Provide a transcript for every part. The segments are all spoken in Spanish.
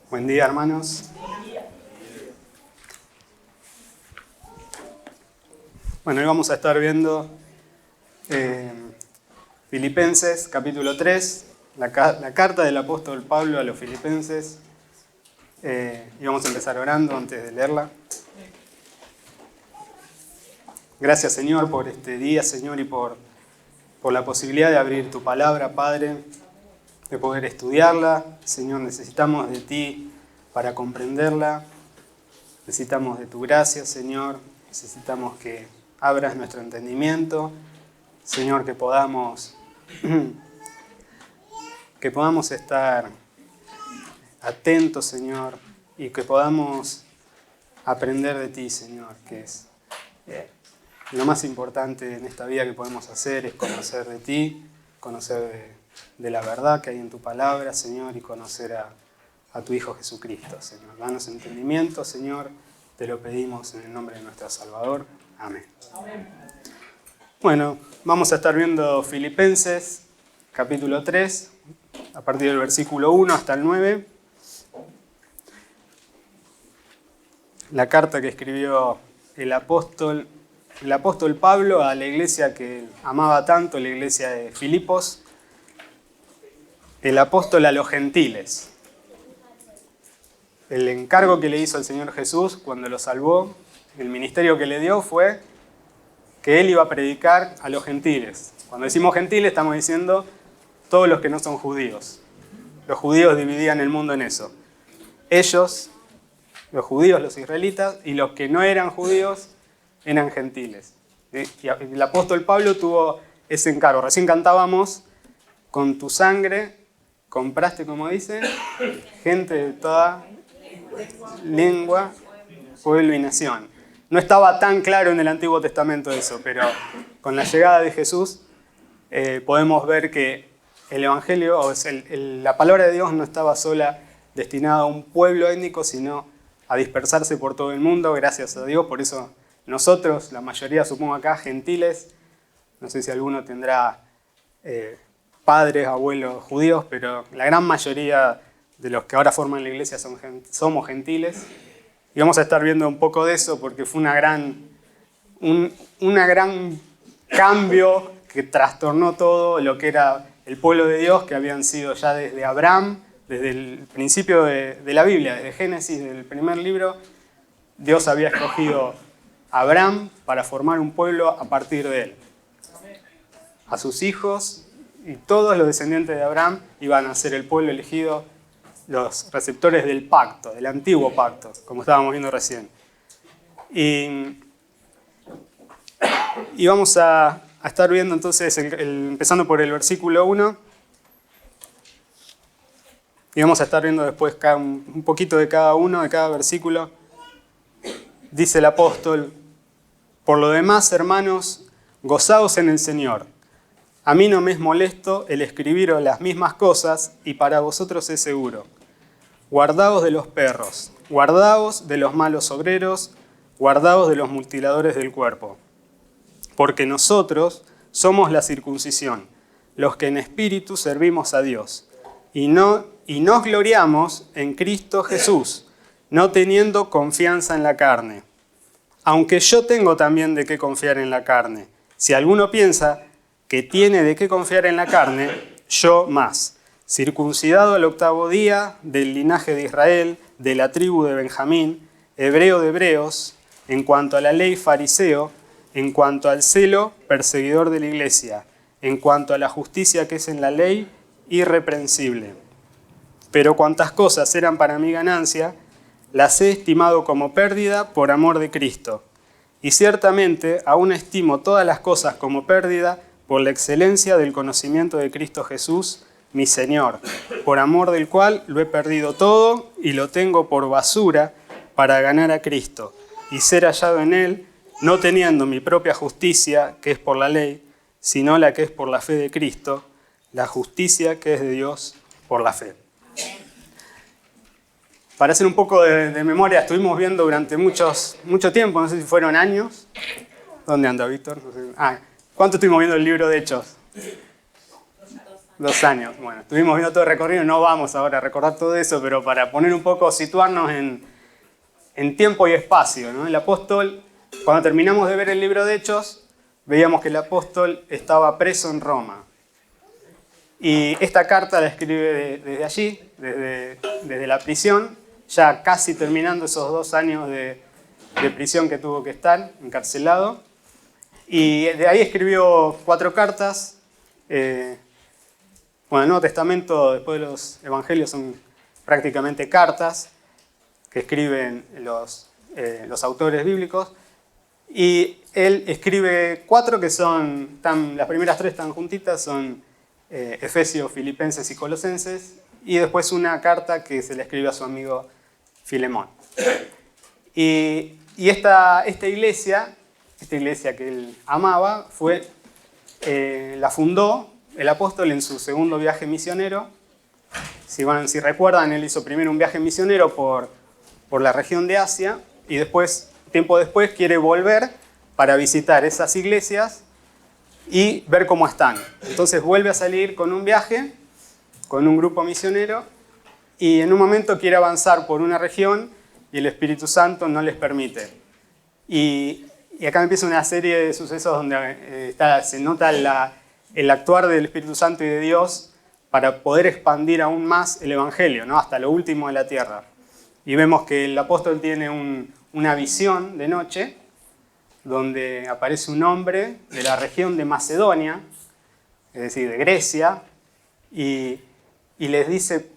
Buen día, hermanos. Bueno, hoy vamos a estar viendo Filipenses, capítulo 3, la carta del apóstol Pablo a los Filipenses. Y vamos a empezar orando antes de leerla. Gracias, Señor, por este día, Señor, y por la posibilidad de abrir tu palabra, Padre, de poder estudiarla. Señor, necesitamos de ti para comprenderla. Necesitamos de tu gracia, Señor. Necesitamos que abras nuestro entendimiento. Señor, que podamos estar atentos, Señor, y que podamos aprender de ti, Señor, que es lo más importante en esta vida que podemos hacer, es conocer de ti, conocer de la verdad que hay en tu palabra, Señor, y conocer a tu Hijo Jesucristo, Señor. Danos entendimiento, Señor, te lo pedimos en el nombre de nuestro Salvador. Amén. Amén. Bueno, vamos a estar viendo Filipenses, capítulo 3, a partir del versículo 1 hasta el 9. La carta que escribió el apóstol Pablo a la iglesia que amaba tanto, la iglesia de Filipos, el apóstol a los gentiles. El encargo que le hizo el Señor Jesús cuando lo salvó, el ministerio que le dio fue que él iba a predicar a los gentiles. Cuando decimos gentiles estamos diciendo todos los que no son judíos. Los judíos dividían el mundo en eso. Ellos, los judíos, los israelitas, y los que no eran judíos eran gentiles. Y el apóstol Pablo tuvo ese encargo. Recién cantábamos, con tu sangre compraste, como dice, gente de toda lengua, pueblo y nación. No estaba tan claro en el Antiguo Testamento eso, pero con la llegada de Jesús podemos ver que el Evangelio, la palabra de Dios no estaba sola destinada a un pueblo étnico, sino a dispersarse por todo el mundo, gracias a Dios. Por eso nosotros, la mayoría supongo acá, gentiles, no sé si alguno tendrá padres, abuelos judíos, pero la gran mayoría de los que ahora forman la iglesia somos gentiles. Y vamos a estar viendo un poco de eso porque fue un gran cambio que trastornó todo lo que era el pueblo de Dios, que habían sido ya desde Abraham, desde el principio de la Biblia, desde Génesis, del primer libro. Dios había escogido a Abraham para formar un pueblo a partir de él. A sus hijos y todos los descendientes de Abraham iban a ser el pueblo elegido, los receptores del pacto, del antiguo pacto, como estábamos viendo recién. Y vamos a estar viendo entonces, empezando por el versículo 1, y vamos a estar viendo después un poquito de cada uno, de cada versículo. Dice el apóstol: por lo demás, hermanos, gozaos en el Señor. A mí no me es molesto el escribiros las mismas cosas, y para vosotros es seguro. Guardaos de los perros, guardaos de los malos obreros, guardaos de los mutiladores del cuerpo. Porque nosotros somos la circuncisión, los que en espíritu servimos a Dios, y nos gloriamos en Cristo Jesús, no teniendo confianza en la carne. Aunque yo tengo también de qué confiar en la carne. Si alguno piensa que tiene de qué confiar en la carne, yo más. Circuncidado al 8º día, del linaje de Israel, de la tribu de Benjamín, hebreo de hebreos, en cuanto a la ley fariseo, en cuanto al celo perseguidor de la iglesia, en cuanto a la justicia que es en la ley, irreprensible. Pero cuantas cosas eran para mi ganancia, las he estimado como pérdida por amor de Cristo. Y ciertamente aún estimo todas las cosas como pérdida por la excelencia del conocimiento de Cristo Jesús, mi Señor, por amor del cual lo he perdido todo y lo tengo por basura para ganar a Cristo y ser hallado en Él, no teniendo mi propia justicia, que es por la ley, sino la que es por la fe de Cristo, la justicia que es de Dios por la fe. Para hacer un poco de memoria, estuvimos viendo durante mucho tiempo, no sé si fueron años. ¿Dónde anda Víctor? No sé. ¿Cuánto estuvimos viendo el libro de Hechos? 2 años. Bueno, estuvimos viendo todo el recorrido, no vamos ahora a recordar todo eso, pero para poner un poco, situarnos en tiempo y espacio, ¿no? El apóstol, cuando terminamos de ver el libro de Hechos, veíamos que el apóstol estaba preso en Roma. Y esta carta la escribe desde allí, desde la prisión, ya casi terminando esos 2 años de prisión que tuvo que estar, encarcelado. Y de ahí escribió 4 cartas. Bueno, el Nuevo Testamento, después de los Evangelios, son prácticamente cartas que escriben los autores bíblicos. Y él escribe 4 que son, las primeras 3 están juntitas, son Efesios, Filipenses y Colosenses. Y después una carta que se le escribe a su amigo Filemón. Y esta iglesia que él amaba, la fundó el apóstol en su segundo viaje misionero. Si recuerdan, él hizo primero un viaje misionero por la región de Asia y después, tiempo después, quiere volver para visitar esas iglesias y ver cómo están. Entonces vuelve a salir con un viaje, con un grupo misionero, y en un momento quiere avanzar por una región y el Espíritu Santo no les permite. Y acá empieza una serie de sucesos donde se nota el actuar del Espíritu Santo y de Dios para poder expandir aún más el Evangelio, ¿no? Hasta lo último de la tierra. Y vemos que el apóstol tiene una visión de noche donde aparece un hombre de la región de Macedonia, es decir, de Grecia, y les dice,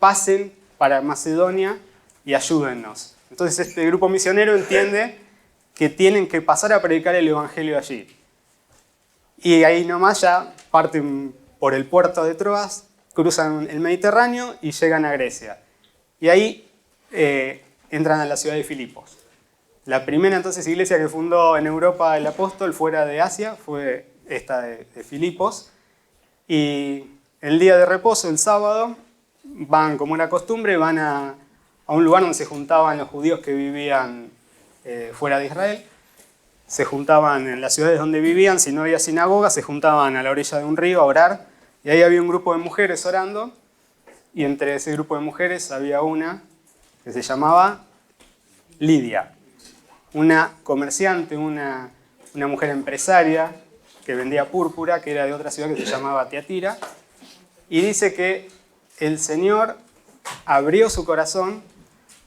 pasen para Macedonia y ayúdennos. Entonces este grupo misionero entiende que tienen que pasar a predicar el Evangelio allí. Y ahí nomás ya parten por el puerto de Troas, cruzan el Mediterráneo y llegan a Grecia. Y ahí entran a la ciudad de Filipos. La primera entonces iglesia que fundó en Europa el apóstol fuera de Asia fue esta de Filipos. Y el día de reposo, el sábado, van como una costumbre, van a un lugar donde se juntaban los judíos que vivían fuera de Israel. Se juntaban en las ciudades donde vivían, si no había sinagoga, se juntaban a la orilla de un río a orar. Y ahí había un grupo de mujeres orando. Y entre ese grupo de mujeres había una que se llamaba Lidia. Una comerciante, una mujer empresaria que vendía púrpura, que era de otra ciudad que se llamaba Tiatira. Y dice que el Señor abrió su corazón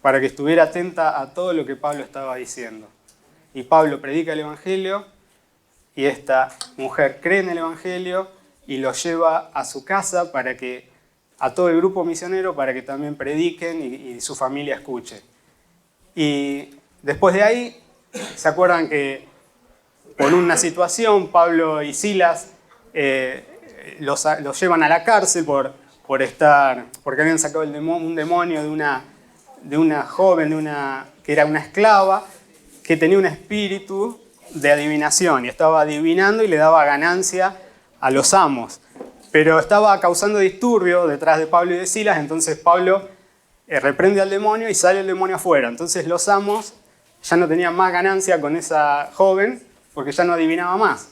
para que estuviera atenta a todo lo que Pablo estaba diciendo. Y Pablo predica el Evangelio y esta mujer cree en el Evangelio y lo lleva a su casa a todo el grupo misionero para que también prediquen y su familia escuche. Y después de ahí, ¿se acuerdan que por una situación Pablo y Silas los llevan a la cárcel porque habían sacado un demonio de una joven, que era una esclava, que tenía un espíritu de adivinación y estaba adivinando y le daba ganancia a los amos. Pero estaba causando disturbio detrás de Pablo y de Silas, entonces Pablo reprende al demonio y sale el demonio afuera. Entonces los amos ya no tenían más ganancia con esa joven porque ya no adivinaba más.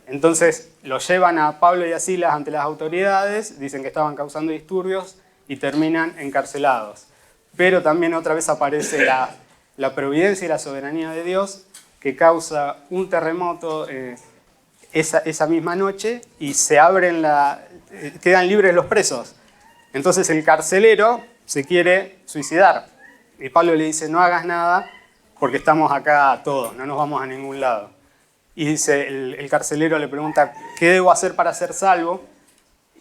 Entonces lo llevan a Pablo y a Silas ante las autoridades, dicen que estaban causando disturbios y terminan encarcelados. Pero también otra vez aparece la providencia y la soberanía de Dios que causa un terremoto esa misma noche y quedan libres los presos. Entonces el carcelero se quiere suicidar y Pablo le dice, no hagas nada porque estamos acá todos, no nos vamos a ningún lado. Y dice, el carcelero le pregunta, ¿qué debo hacer para ser salvo?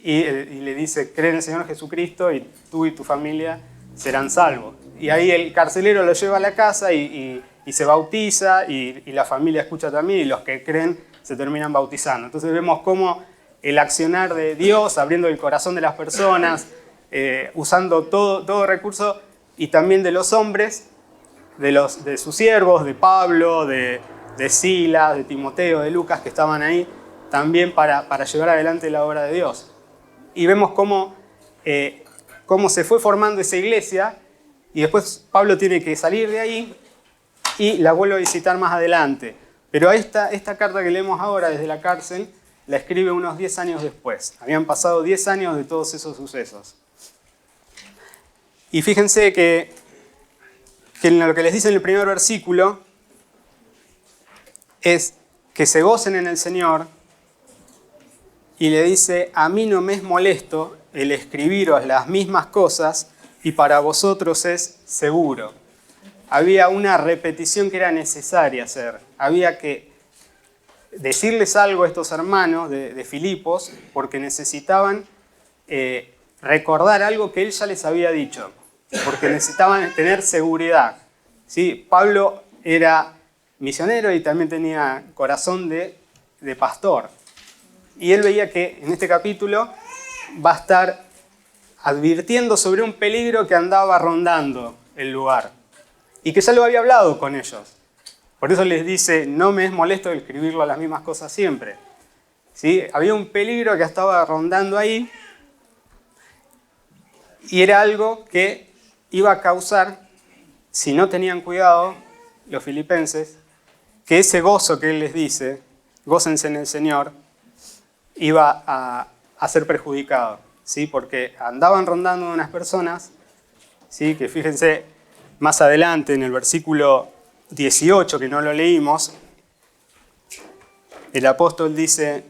Y le dice, cree en el Señor Jesucristo y tú y tu familia serán salvos. Y ahí el carcelero lo lleva a la casa y se bautiza y la familia escucha también y los que creen se terminan bautizando. Entonces vemos cómo el accionar de Dios, abriendo el corazón de las personas, usando todo recurso y también de los hombres, de sus siervos, de Pablo, de Silas, de Timoteo, de Lucas, que estaban ahí también para llevar adelante la obra de Dios. Y vemos cómo se fue formando esa iglesia y después Pablo tiene que salir de ahí y la vuelve a visitar más adelante. Pero esta carta que leemos ahora desde la cárcel la escribe unos 10 años después. Habían pasado 10 años de todos esos sucesos. Y fíjense que en lo que les dice en el primer versículo es que se gocen en el Señor, y le dice: a mí no me es molesto el escribiros las mismas cosas, y para vosotros es seguro. Había una repetición que era necesaria hacer. Había que decirles algo a estos hermanos de Filipos, porque necesitaban recordar algo que él ya les había dicho, porque necesitaban tener seguridad. ¿Sí? Pablo era misionero y también tenía corazón de pastor. Y él veía que en este capítulo va a estar advirtiendo sobre un peligro que andaba rondando el lugar y que ya lo había hablado con ellos. Por eso les dice: no me es molesto escribirlo las mismas cosas siempre. ¿Sí? Había un peligro que estaba rondando ahí, y era algo que iba a causar, si no tenían cuidado los filipenses, que ese gozo que él les dice, gócense en el Señor, iba a ser perjudicado, ¿sí? Porque andaban rondando unas personas, ¿sí? Que fíjense más adelante en el versículo 18, que no lo leímos, el apóstol dice,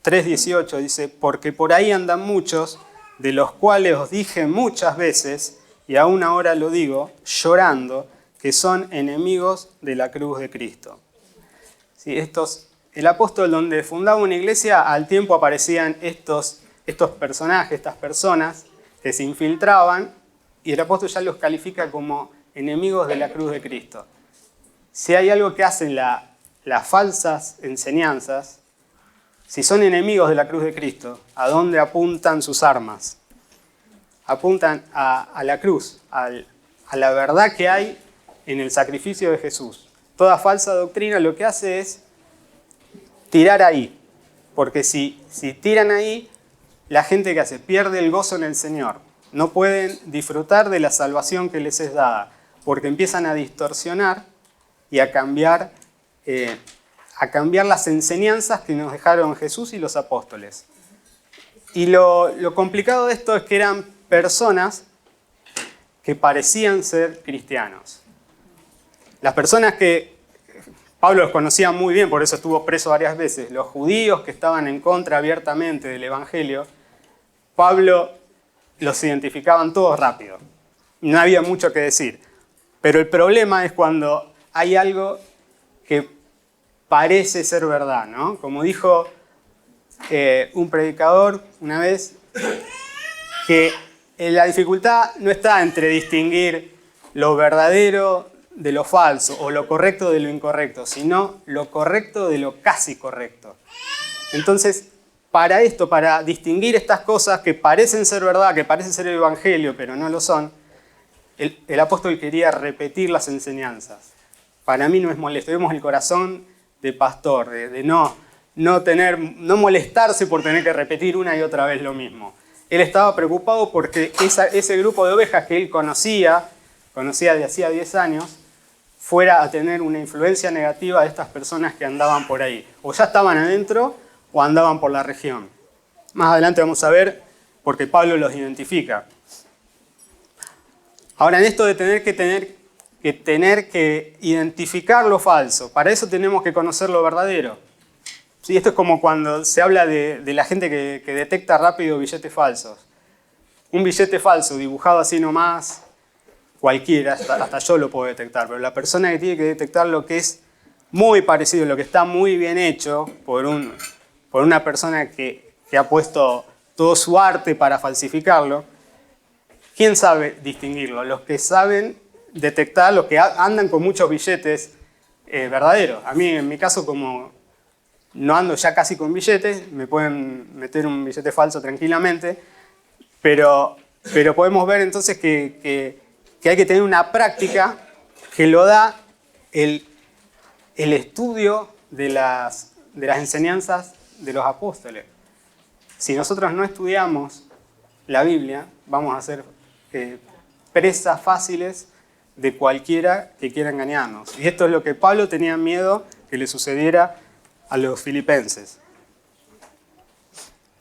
3:18, dice: porque por ahí andan muchos, de los cuales os dije muchas veces, y aún ahora lo digo, llorando, que son enemigos de la cruz de Cristo. ¿Sí? El apóstol, donde fundaba una iglesia, al tiempo aparecían estos personajes, estas personas que se infiltraban, y el apóstol ya los califica como enemigos de la cruz de Cristo. Si hay algo que hacen las falsas enseñanzas, si son enemigos de la cruz de Cristo, ¿a dónde apuntan sus armas? Apuntan a la cruz, a la verdad que hay en el sacrificio de Jesús. Toda falsa doctrina lo que hace es tirar ahí, porque si tiran ahí, la gente que hace pierde el gozo en el Señor. No pueden disfrutar de la salvación que les es dada, porque empiezan a distorsionar y a cambiar las enseñanzas que nos dejaron Jesús y los apóstoles. Y lo complicado de esto es que eran personas que parecían ser cristianos. Las personas que Pablo los conocía muy bien, por eso estuvo preso varias veces, los judíos que estaban en contra abiertamente del Evangelio, Pablo los identificaban todos rápido. No había mucho que decir. Pero el problema es cuando hay algo que parece ser verdad, ¿no? Como dijo un predicador una vez, que la dificultad no está entre distinguir lo verdadero de lo falso o lo correcto de lo incorrecto, sino lo correcto de lo casi correcto. Entonces, para distinguir estas cosas que parecen ser verdad, que parecen ser el Evangelio, pero no lo son, el apóstol quería repetir las enseñanzas. Para mí no es molesto. Vemos el corazón de pastor, de no molestarse por tener que repetir una y otra vez lo mismo. Él estaba preocupado porque ese grupo de ovejas que él conocía de hacía 10 años, fuera a tener una influencia negativa de estas personas que andaban por ahí. O ya estaban adentro o andaban por la región. Más adelante vamos a ver, porque Pablo los identifica. Ahora, en esto de tener que identificar lo falso, para eso tenemos que conocer lo verdadero. ¿Sí? Esto es como cuando se habla de la gente que detecta rápido billetes falsos. Un billete falso dibujado así nomás, cualquiera, hasta yo lo puedo detectar, pero la persona que tiene que detectar lo que es muy parecido, lo que está muy bien hecho por una persona que ha puesto todo su arte para falsificarlo, ¿quién sabe distinguirlo? Los que saben detectar, los que andan con muchos billetes verdaderos. A mí, en mi caso, como no ando ya casi con billetes, me pueden meter un billete falso tranquilamente, pero podemos ver entonces que hay que tener una práctica que lo da el estudio de las enseñanzas de los apóstoles. Si nosotros no estudiamos la Biblia, vamos a ser presas fáciles de cualquiera que quiera engañarnos. Y esto es lo que Pablo tenía miedo que le sucediera a los filipenses.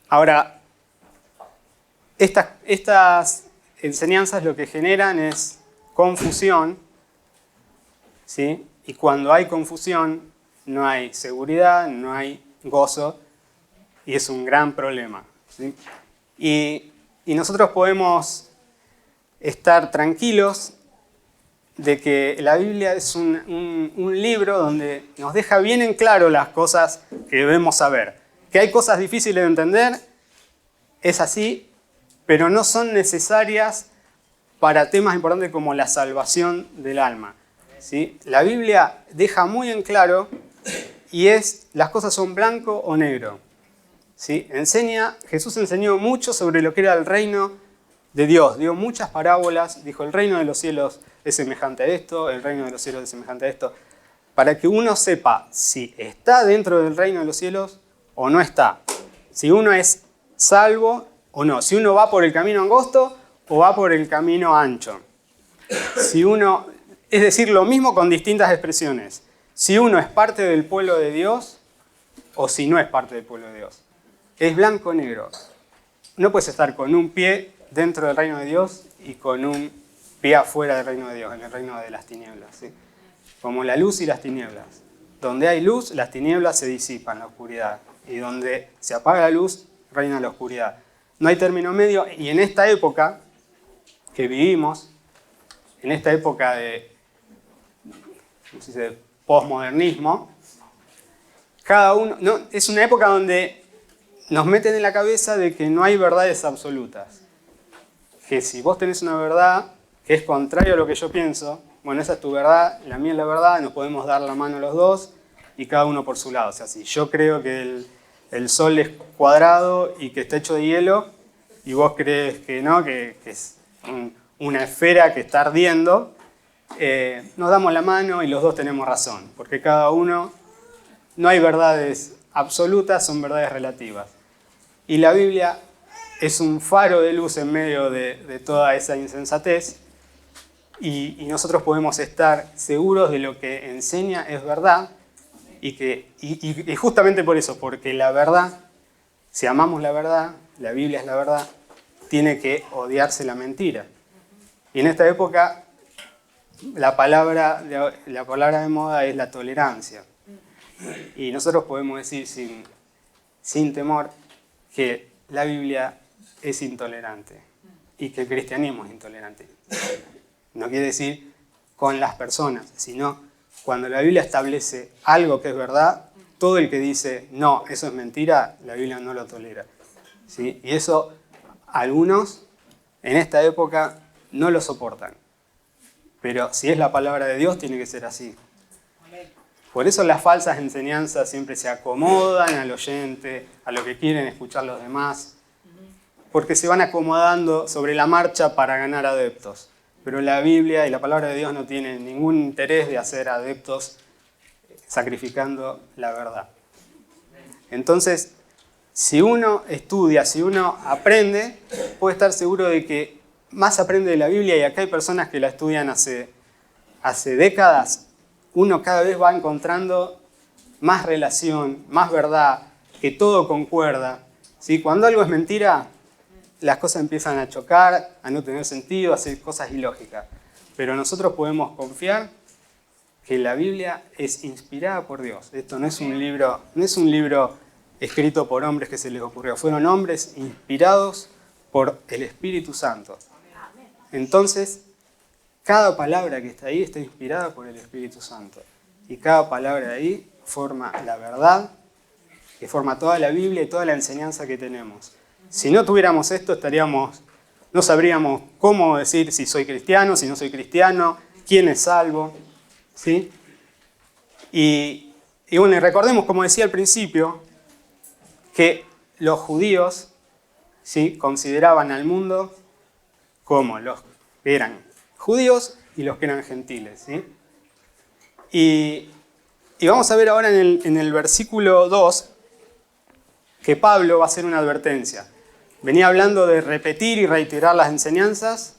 Ahora, estas enseñanzas lo que generan es confusión, ¿sí? Y cuando hay confusión, no hay seguridad, no hay gozo, y es un gran problema, ¿sí? Y nosotros podemos estar tranquilos de que la Biblia es un libro donde nos deja bien en claro las cosas que debemos saber. Que hay cosas difíciles de entender, es así, pero no son necesarias para temas importantes como la salvación del alma, ¿sí? La Biblia deja muy en claro y las cosas son blanco o negro, ¿sí? Jesús enseñó mucho sobre lo que era el reino de Dios. Dio muchas parábolas, dijo el reino de los cielos es semejante a esto, el reino de los cielos es semejante a esto, para que uno sepa si está dentro del reino de los cielos o no está, si uno es salvo o no, si uno va por el camino angosto o va por el camino ancho. Es decir, lo mismo con distintas expresiones. Si uno es parte del pueblo de Dios o si no es parte del pueblo de Dios. Es blanco o negro. No puedes estar con un pie dentro del reino de Dios y con un pie afuera del reino de Dios, en el reino de las tinieblas, ¿sí? Como la luz y las tinieblas. Donde hay luz, las tinieblas se disipan, la oscuridad. Y donde se apaga la luz, reina la oscuridad. No hay término medio, y en esta época que vivimos, en esta época de posmodernismo, es una época donde nos meten en la cabeza de que no hay verdades absolutas. Que si vos tenés una verdad que es contraria a lo que yo pienso, bueno, esa es tu verdad, la mía es la verdad, nos podemos dar la mano los dos y cada uno por su lado. O sea, si yo creo que el sol es cuadrado y que está hecho de hielo, y vos crees que no, que es una esfera que está ardiendo, nos damos la mano y los dos tenemos razón, porque cada uno, no hay verdades absolutas, son verdades relativas. Y la Biblia es un faro de luz en medio de toda esa insensatez, y nosotros podemos estar seguros de lo que enseña es verdad, y justamente por eso, porque la verdad, si amamos la verdad, la Biblia es la verdad, tiene que odiarse la mentira. Y en esta época la palabra de moda es la tolerancia. Y nosotros podemos decir sin temor que la Biblia es intolerante y que el cristianismo es intolerante. No quiere decir con las personas, sino cuando la Biblia establece algo que es verdad, todo el que dice, no, eso es mentira, la Biblia no lo tolera, ¿sí? Y eso algunos en esta época no lo soportan. Pero si es la palabra de Dios, tiene que ser así. Por eso las falsas enseñanzas siempre se acomodan al oyente, a lo que quieren escuchar los demás, porque se van acomodando sobre la marcha para ganar adeptos. Pero la Biblia y la palabra de Dios no tienen ningún interés de hacer adeptos sacrificando la verdad. Entonces, si uno estudia, si uno aprende, puede estar seguro de que más aprende de la Biblia, y acá hay personas que la estudian hace décadas, uno cada vez va encontrando más relación, más verdad, que todo concuerda, ¿sí? Cuando algo es mentira, las cosas empiezan a chocar, a no tener sentido, a hacer cosas ilógicas. Pero nosotros podemos confiar que la Biblia es inspirada por Dios. Esto no es un libro escrito por hombres que se les ocurrió. Fueron hombres inspirados por el Espíritu Santo. Entonces, cada palabra que está ahí está inspirada por el Espíritu Santo. Y cada palabra de ahí forma la verdad, que forma toda la Biblia y toda la enseñanza que tenemos. Si no tuviéramos esto, no sabríamos cómo decir si soy cristiano, si no soy cristiano, quién es salvo, ¿sí? Y bueno, y recordemos, como decía al principio, que los judíos, ¿sí?, consideraban al mundo como los que eran judíos y los que eran gentiles, ¿sí? Y vamos a ver ahora en el versículo 2 que Pablo va a hacer una advertencia. Venía hablando de repetir y reiterar las enseñanzas,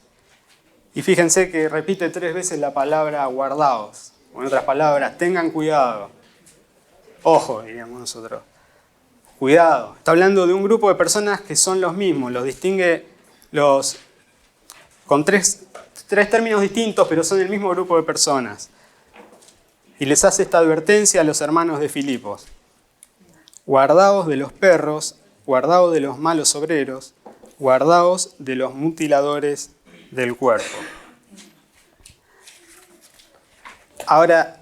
y fíjense que repite 3 veces la palabra guardaos. O en otras palabras, tengan cuidado. Ojo, diríamos nosotros. Cuidado, está hablando de un grupo de personas que son los mismos, los distingue con tres términos distintos, pero son el mismo grupo de personas. Y les hace esta advertencia a los hermanos de Filipos. Guardaos de los perros, guardaos de los malos obreros, guardaos de los mutiladores del cuerpo. Ahora,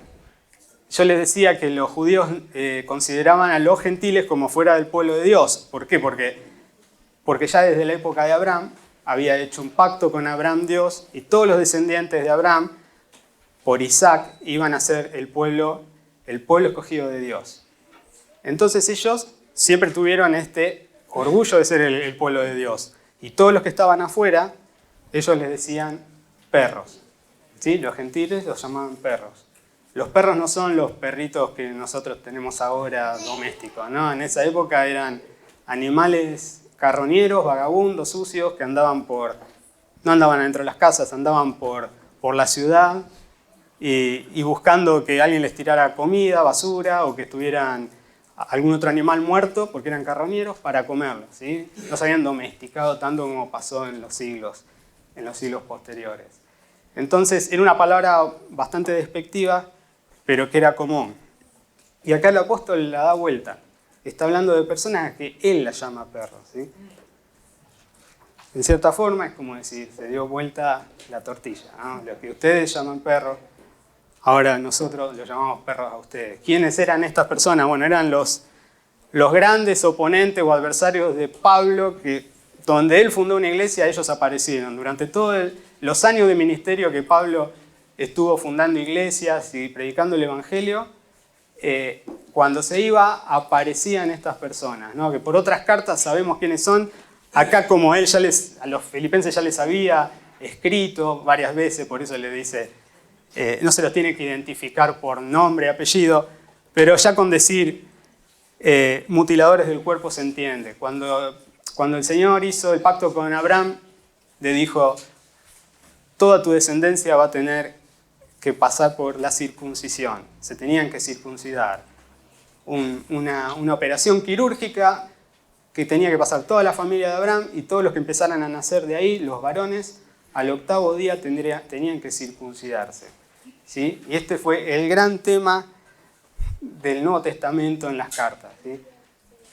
yo les decía que los judíos consideraban a los gentiles como fuera del pueblo de Dios. ¿Por qué? Porque ya desde la época de Abraham había hecho un pacto con Abraham Dios y todos los descendientes de Abraham, por Isaac, iban a ser el pueblo escogido de Dios. Entonces ellos siempre tuvieron este orgullo de ser el pueblo de Dios. Y todos los que estaban afuera, ellos les decían perros. ¿Sí? Los gentiles los llamaban perros. Los perros no son los perritos que nosotros tenemos ahora domésticos, ¿no? En esa época eran animales carroñeros, vagabundos, sucios, que no andaban dentro de las casas, andaban por la ciudad y buscando que alguien les tirara comida, basura, o que estuvieran algún otro animal muerto, porque eran carroñeros, para comerlo, ¿sí? No se habían domesticado tanto como pasó en los siglos posteriores. Entonces, era una palabra bastante despectiva, pero que era común. Y acá el apóstol la da vuelta. Está hablando de personas que él las llama perros, ¿sí? En cierta forma es como decir, se dio vuelta la tortilla, ¿no? Lo que ustedes llaman perros, ahora nosotros los llamamos perros a ustedes. ¿Quiénes eran estas personas? Bueno, eran los grandes oponentes o adversarios de Pablo, que donde él fundó una iglesia, ellos aparecieron. Durante todos los años de ministerio que Pablo estuvo fundando iglesias y predicando el evangelio, cuando se iba, aparecían estas personas, ¿no? Que por otras cartas sabemos quiénes son. Acá, como él a los filipenses ya les había escrito varias veces, por eso le dice, no se los tiene que identificar por nombre y apellido, pero ya con decir mutiladores del cuerpo se entiende. Cuando el Señor hizo el pacto con Abraham, le dijo, toda tu descendencia va a tener que pasar por la circuncisión. Se tenían que circuncidar. Una operación quirúrgica que tenía que pasar toda la familia de Abraham y todos los que empezaran a nacer de ahí, los varones, al octavo día tenían que circuncidarse. ¿Sí? Y este fue el gran tema del Nuevo Testamento en las cartas. ¿Sí?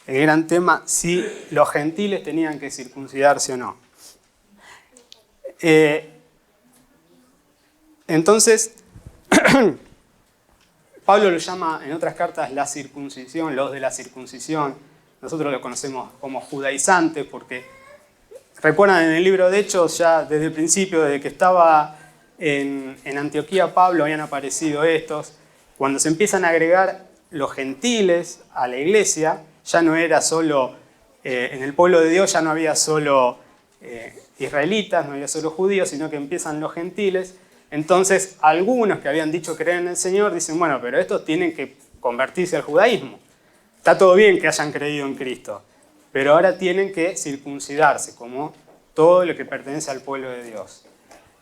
El gran tema, si los gentiles tenían que circuncidarse o no. Entonces, Pablo lo llama en otras cartas la circuncisión, los de la circuncisión. Nosotros lo conocemos como judaizantes porque, recuerdan en el libro de Hechos, ya desde el principio, desde que estaba en Antioquía Pablo, habían aparecido estos. Cuando se empiezan a agregar los gentiles a la iglesia, ya no era solo, en el pueblo de Dios ya no había solo israelitas, no había solo judíos, sino que empiezan los gentiles. Entonces, algunos que habían dicho creer en el Señor dicen, bueno, pero estos tienen que convertirse al judaísmo. Está todo bien que hayan creído en Cristo, pero ahora tienen que circuncidarse, como todo lo que pertenece al pueblo de Dios.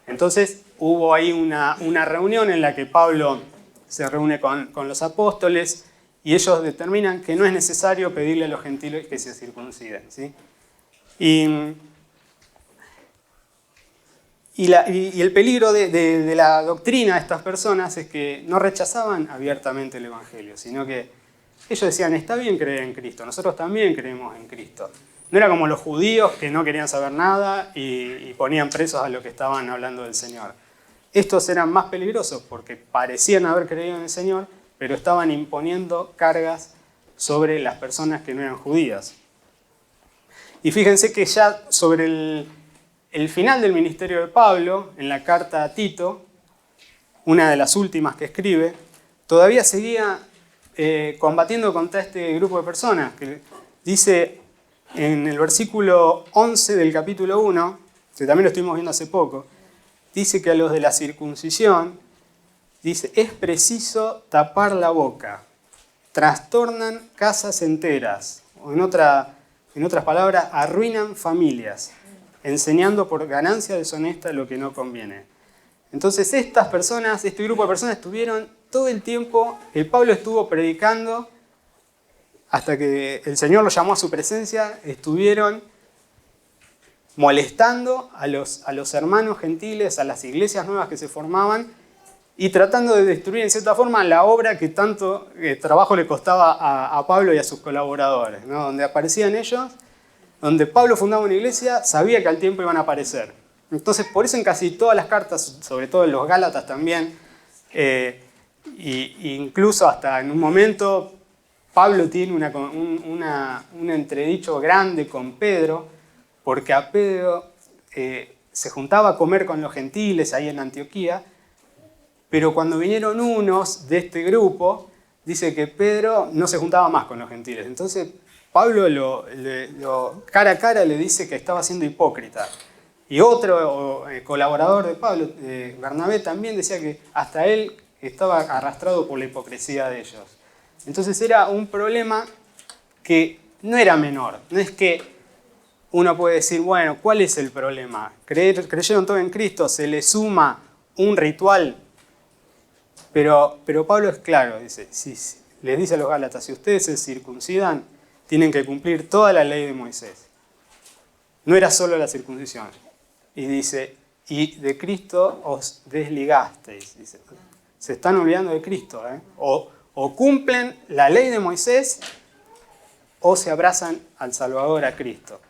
Entonces, hubo ahí una reunión en la que Pablo se reúne con los apóstoles y ellos determinan que no es necesario pedirle a los gentiles que se circunciden, ¿sí? Y el peligro de la doctrina de estas personas es que no rechazaban abiertamente el evangelio, sino que ellos decían, está bien creer en Cristo, nosotros también creemos en Cristo. No era como los judíos que no querían saber nada y ponían presos a los que estaban hablando del Señor. Estos eran más peligrosos porque parecían haber creído en el Señor, pero estaban imponiendo cargas sobre las personas que no eran judías. Y fíjense que ya sobre el final del ministerio de Pablo, en la carta a Tito, una de las últimas que escribe, todavía seguía combatiendo contra este grupo de personas, que dice en el versículo 11 del capítulo 1, que también lo estuvimos viendo hace poco, dice que a los de la circuncisión, dice, es preciso tapar la boca, trastornan casas enteras, o en otras palabras, arruinan familias, enseñando por ganancia deshonesta lo que no conviene. Entonces estas personas, este grupo de personas estuvieron todo el tiempo, Pablo estuvo predicando hasta que el Señor los llamó a su presencia, estuvieron molestando a los hermanos gentiles, a las iglesias nuevas que se formaban y tratando de destruir en cierta forma la obra que tanto trabajo le costaba a Pablo y a sus colaboradores, ¿no? Donde aparecían ellos, donde Pablo fundaba una iglesia, sabía que al tiempo iban a aparecer. Entonces, por eso en casi todas las cartas, sobre todo en los Gálatas también, incluso hasta en un momento, Pablo tiene un entredicho grande con Pedro, porque a Pedro se juntaba a comer con los gentiles ahí en Antioquía, pero cuando vinieron unos de este grupo, dice que Pedro no se juntaba más con los gentiles. Entonces Pablo cara a cara le dice que estaba siendo hipócrita. Y otro colaborador de Pablo, Bernabé, también decía que hasta él estaba arrastrado por la hipocresía de ellos. Entonces era un problema que no era menor. No es que uno puede decir, bueno, ¿cuál es el problema? Creyeron todo en Cristo, se le suma un ritual. Pero Pablo es claro, dice, les dice a los Gálatas, si ustedes se circuncidan, tienen que cumplir toda la ley de Moisés. No era solo la circuncisión. Y dice, y de Cristo os desligasteis. Dice, se están olvidando de Cristo. O cumplen la ley de Moisés o se abrazan al Salvador, a Cristo.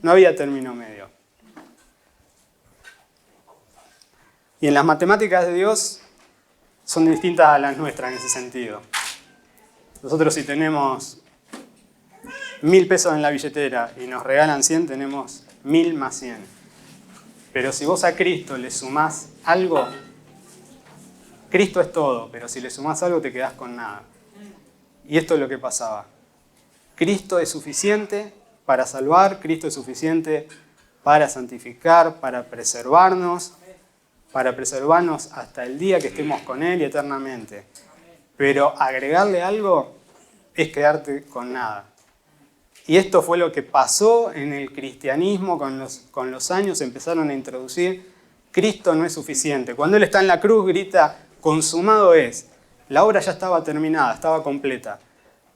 No había término medio. Y en las matemáticas de Dios son distintas a las nuestras en ese sentido. Nosotros si tenemos 1.000 pesos en la billetera y nos regalan 100, tenemos 1.000 más 100. Pero si vos a Cristo le sumás algo, Cristo es todo, pero si le sumás algo te quedás con nada. Y esto es lo que pasaba. Cristo es suficiente para salvar, Cristo es suficiente para santificar, para preservarnos hasta el día que estemos con Él y eternamente. Pero agregarle algo es quedarte con nada. Y esto fue lo que pasó en el cristianismo con los años, empezaron a introducir, Cristo no es suficiente. Cuando Él está en la cruz grita, consumado es. La obra ya estaba terminada, estaba completa.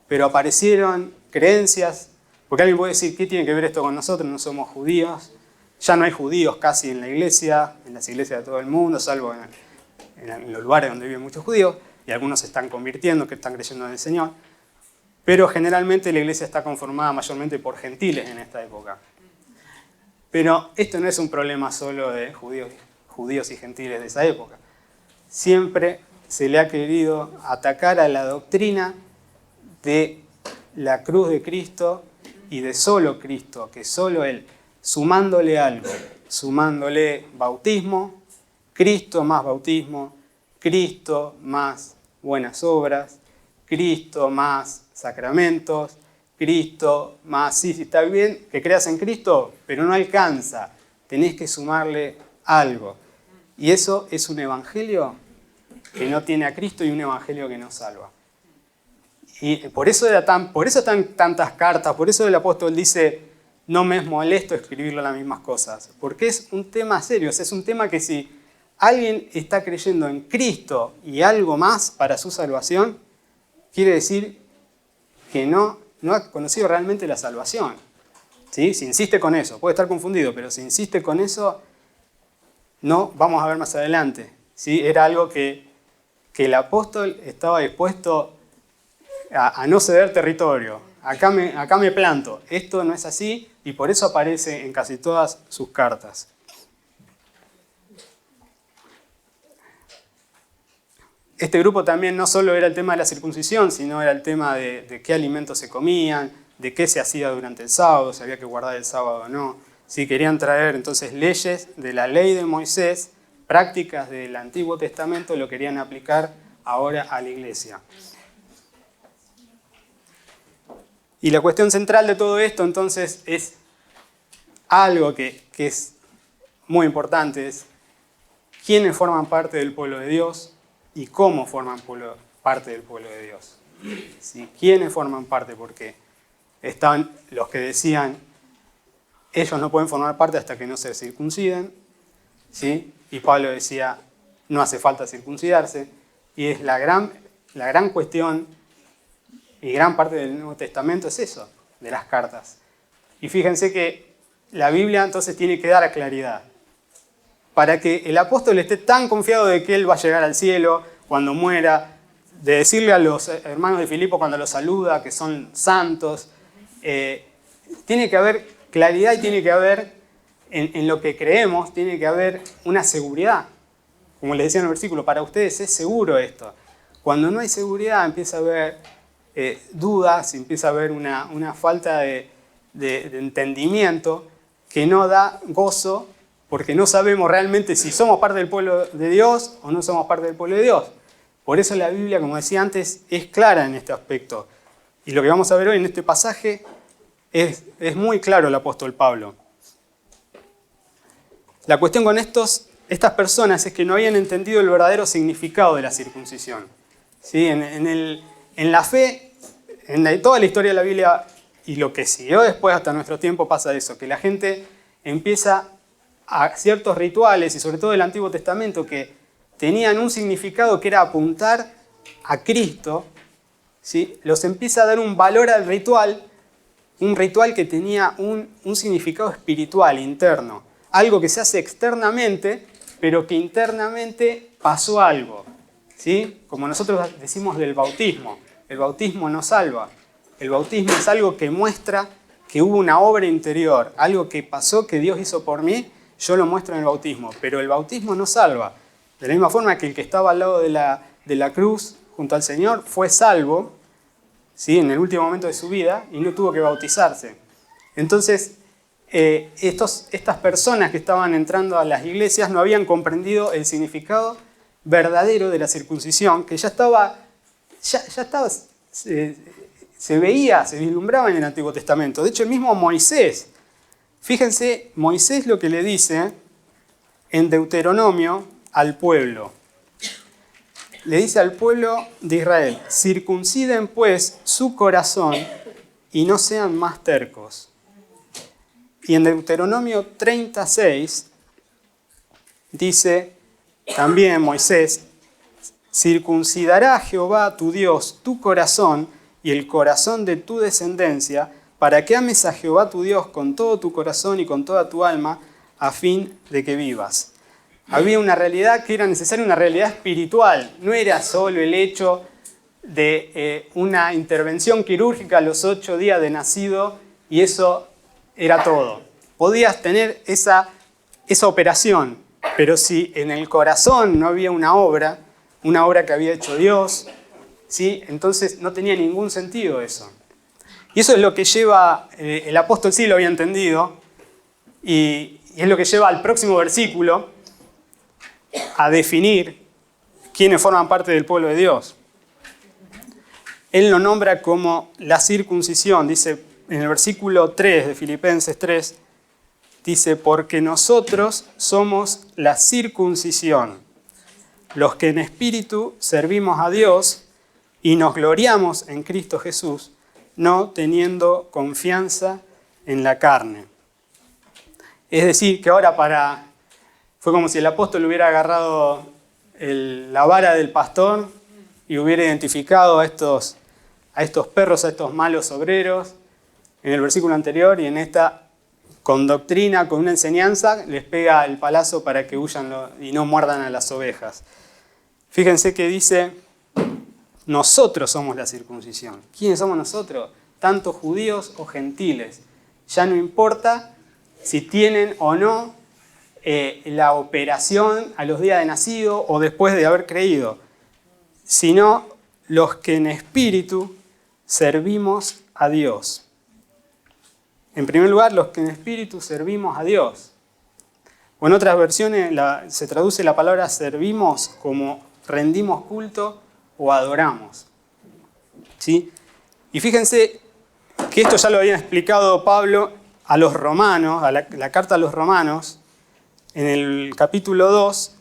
Pero aparecieron creencias, porque alguien puede decir, ¿qué tiene que ver esto con nosotros? No somos judíos. Ya no hay judíos casi en la iglesia, en las iglesias de todo el mundo, salvo en los lugares donde viven muchos judíos, y algunos se están convirtiendo, que están creyendo en el Señor. Pero generalmente la iglesia está conformada mayormente por gentiles en esta época. Pero esto no es un problema solo de judíos y gentiles de esa época. Siempre se le ha querido atacar a la doctrina de la cruz de Cristo y de solo Cristo, que solo Él, sumándole algo, sumándole bautismo, Cristo más bautismo, Cristo más buenas obras, Cristo más sacramentos, Cristo más, sí, está bien que creas en Cristo, pero no alcanza, tenés que sumarle algo. Y eso es un evangelio que no tiene a Cristo y un evangelio que no salva. Y por eso están tantas cartas, por eso el apóstol dice, no me es molesto escribirle las mismas cosas, porque es un tema serio, es un tema que si alguien está creyendo en Cristo y algo más para su salvación, quiere decir que no ha conocido realmente la salvación. ¿Sí? Si insiste con eso, puede estar confundido, pero si insiste con eso, no, vamos a ver más adelante. ¿Sí? Era algo que el apóstol estaba dispuesto a no ceder territorio. Acá me planto. Esto no es así y por eso aparece en casi todas sus cartas. Este grupo también no solo era el tema de la circuncisión, sino era el tema de qué alimentos se comían, de qué se hacía durante el sábado, si había que guardar el sábado o no. Si querían traer entonces leyes de la ley de Moisés, prácticas del Antiguo Testamento, lo querían aplicar ahora a la iglesia. Y la cuestión central de todo esto entonces es algo que es muy importante, es quiénes forman parte del pueblo de Dios, y cómo forman parte del pueblo de Dios. ¿Sí? ¿Quiénes forman parte? Porque estaban los que decían, ellos no pueden formar parte hasta que no se circunciden. ¿Sí? Y Pablo decía, no hace falta circuncidarse. Y es la gran cuestión Y gran parte del Nuevo Testamento es eso, de las cartas. Y fíjense que la Biblia entonces tiene que dar claridad. Para que el apóstol esté tan confiado de que él va a llegar al cielo cuando muera, de decirle a los hermanos de Filipo cuando los saluda que son santos, tiene que haber claridad y tiene que haber, en lo que creemos, tiene que haber una seguridad. Como les decía en el versículo, para ustedes es seguro esto. Cuando no hay seguridad empieza a haber dudas, empieza a haber una falta de entendimiento que no da gozo, porque no sabemos realmente si somos parte del pueblo de Dios o no somos parte del pueblo de Dios. Por eso la Biblia, como decía antes, es clara en este aspecto. Y lo que vamos a ver hoy en este pasaje es muy claro el apóstol Pablo. La cuestión con estas personas es que no habían entendido el verdadero significado de la circuncisión. ¿Sí? En la fe, toda la historia de la Biblia y lo que siguió después hasta nuestro tiempo pasa eso, que la gente empieza a ciertos rituales, y sobre todo del Antiguo Testamento, que tenían un significado que era apuntar a Cristo, ¿sí? Los empieza a dar un valor al ritual, un ritual que tenía un significado espiritual, interno. Algo que se hace externamente, pero que internamente pasó algo. ¿Sí? Como nosotros decimos del bautismo. El bautismo no salva. El bautismo es algo que muestra que hubo una obra interior, algo que pasó, que Dios hizo por mí, yo lo muestro en el bautismo. Pero el bautismo no salva. De la misma forma que el que estaba al lado de la cruz, junto al Señor, fue salvo, ¿sí? En el último momento de su vida, y no tuvo que bautizarse. Entonces, estas personas que estaban entrando a las iglesias no habían comprendido el significado verdadero de la circuncisión, que ya estaba se veía, se vislumbraba en el Antiguo Testamento. De hecho, el mismo Moisés, fíjense, Moisés lo que le dice en Deuteronomio al pueblo. Le dice al pueblo de Israel: circunciden pues su corazón y no sean más tercos. Y en Deuteronomio 36 dice también Moisés: circuncidará Jehová tu Dios tu corazón y el corazón de tu descendencia, para que ames a Jehová tu Dios con todo tu corazón y con toda tu alma, a fin de que vivas. Había una realidad que era necesaria, una realidad espiritual. No era solo el hecho de una intervención quirúrgica a los 8 días de nacido y eso era todo. Podías tener esa operación, pero si en el corazón no había una obra que había hecho Dios, ¿sí? Entonces no tenía ningún sentido eso. Y eso es lo que lleva, el apóstol sí lo había entendido, y es lo que lleva al próximo versículo a definir quiénes forman parte del pueblo de Dios. Él lo nombra como la circuncisión, dice en el versículo 3 de Filipenses 3, dice: porque nosotros somos la circuncisión, los que en espíritu servimos a Dios y nos gloriamos en Cristo Jesús, no teniendo confianza en la carne. Es decir, que ahora fue como si el apóstol hubiera agarrado la vara del pastor y hubiera identificado a estos perros, a estos malos obreros, en el versículo anterior, y en esta, con doctrina, con una enseñanza, les pega el palazo para que huyan y no muerdan a las ovejas. Fíjense que dice: nosotros somos la circuncisión. ¿Quiénes somos nosotros? Tanto judíos o gentiles. Ya no importa si tienen o no la operación a los días de nacido o después de haber creído, sino los que en espíritu servimos a Dios. En primer lugar, los que en espíritu servimos a Dios. O en otras versiones se traduce la palabra servimos como rendimos culto o adoramos. ¿Sí? Y fíjense que esto ya lo había explicado Pablo a los romanos, a la carta a los romanos, en el capítulo 2,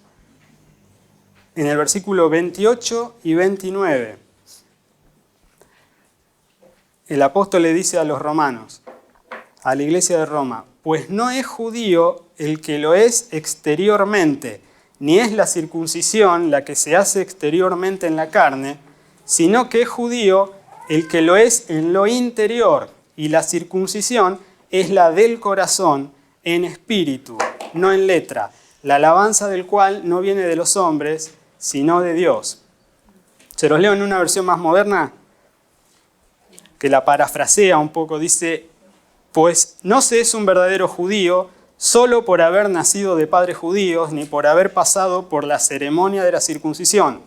en el versículo 28 y 29. El apóstol le dice a los romanos, a la iglesia de Roma: pues no es judío el que lo es exteriormente, ni es la circuncisión la que se hace exteriormente en la carne, sino que es judío el que lo es en lo interior, y la circuncisión es la del corazón en espíritu, no en letra, la alabanza del cual no viene de los hombres, sino de Dios. Se los leo en una versión más moderna, que la parafrasea un poco, dice: pues no se es un verdadero judío solo por haber nacido de padres judíos, ni por haber pasado por la ceremonia de la circuncisión.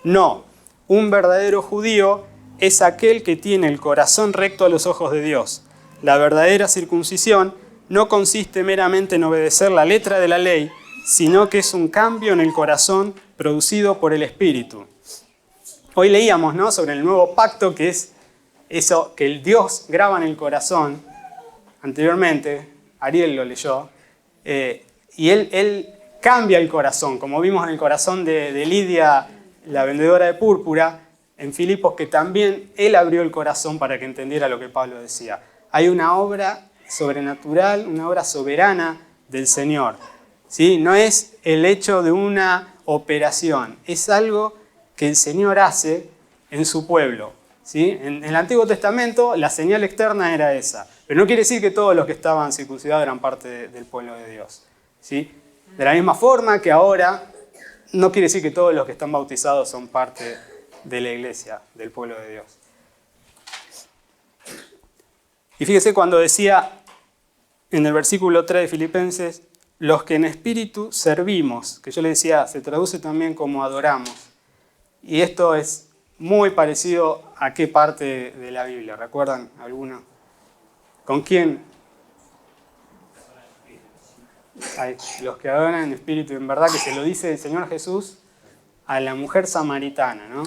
No, un verdadero judío es aquel que tiene el corazón recto a los ojos de Dios. La verdadera circuncisión no consiste meramente en obedecer la letra de la ley, sino que es un cambio en el corazón producido por el Espíritu. Hoy leíamos, ¿no?, sobre el nuevo pacto, que es eso que el Dios graba en el corazón. Anteriormente, Ariel lo leyó, y él cambia el corazón, como vimos en el corazón de Lidia, la vendedora de púrpura, en Filipos, que también él abrió el corazón para que entendiera lo que Pablo decía. Hay una obra sobrenatural, una obra soberana del Señor, ¿sí? No es el hecho de una operación, es algo que el Señor hace en su pueblo, ¿sí? En el Antiguo Testamento la señal externa era esa, pero no quiere decir que todos los que estaban circuncidados eran parte del pueblo de Dios, ¿sí? De la misma forma que ahora no quiere decir que todos los que están bautizados son parte de la iglesia, del pueblo de Dios. Y fíjese cuando decía en el versículo 3 de Filipenses, los que en espíritu servimos, que yo le decía, se traduce también como adoramos. Y esto es muy parecido a qué parte de la Biblia, ¿recuerdan alguno? ¿Con quién? Ay, los que adoran en espíritu y en verdad, que se lo dice el Señor Jesús a la mujer samaritana, ¿no?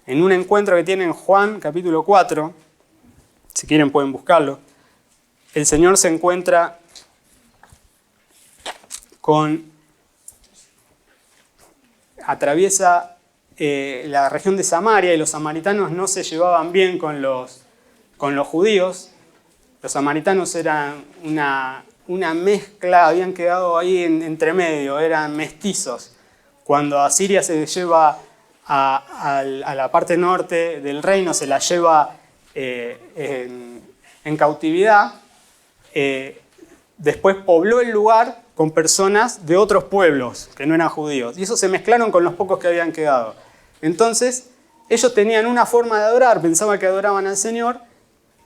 En un encuentro que tiene en Juan capítulo 4, si quieren pueden buscarlo, el Señor se encuentra atraviesa la región de Samaria, y los samaritanos no se llevaban bien con los judíos. Los samaritanos eran una mezcla, habían quedado ahí entre medio, eran mestizos. Cuando Asiria se lleva a la parte norte del reino, se la lleva en cautividad, después pobló el lugar con personas de otros pueblos que no eran judíos, y esos se mezclaron con los pocos que habían quedado. Entonces ellos tenían una forma de adorar, pensaban que adoraban al Señor,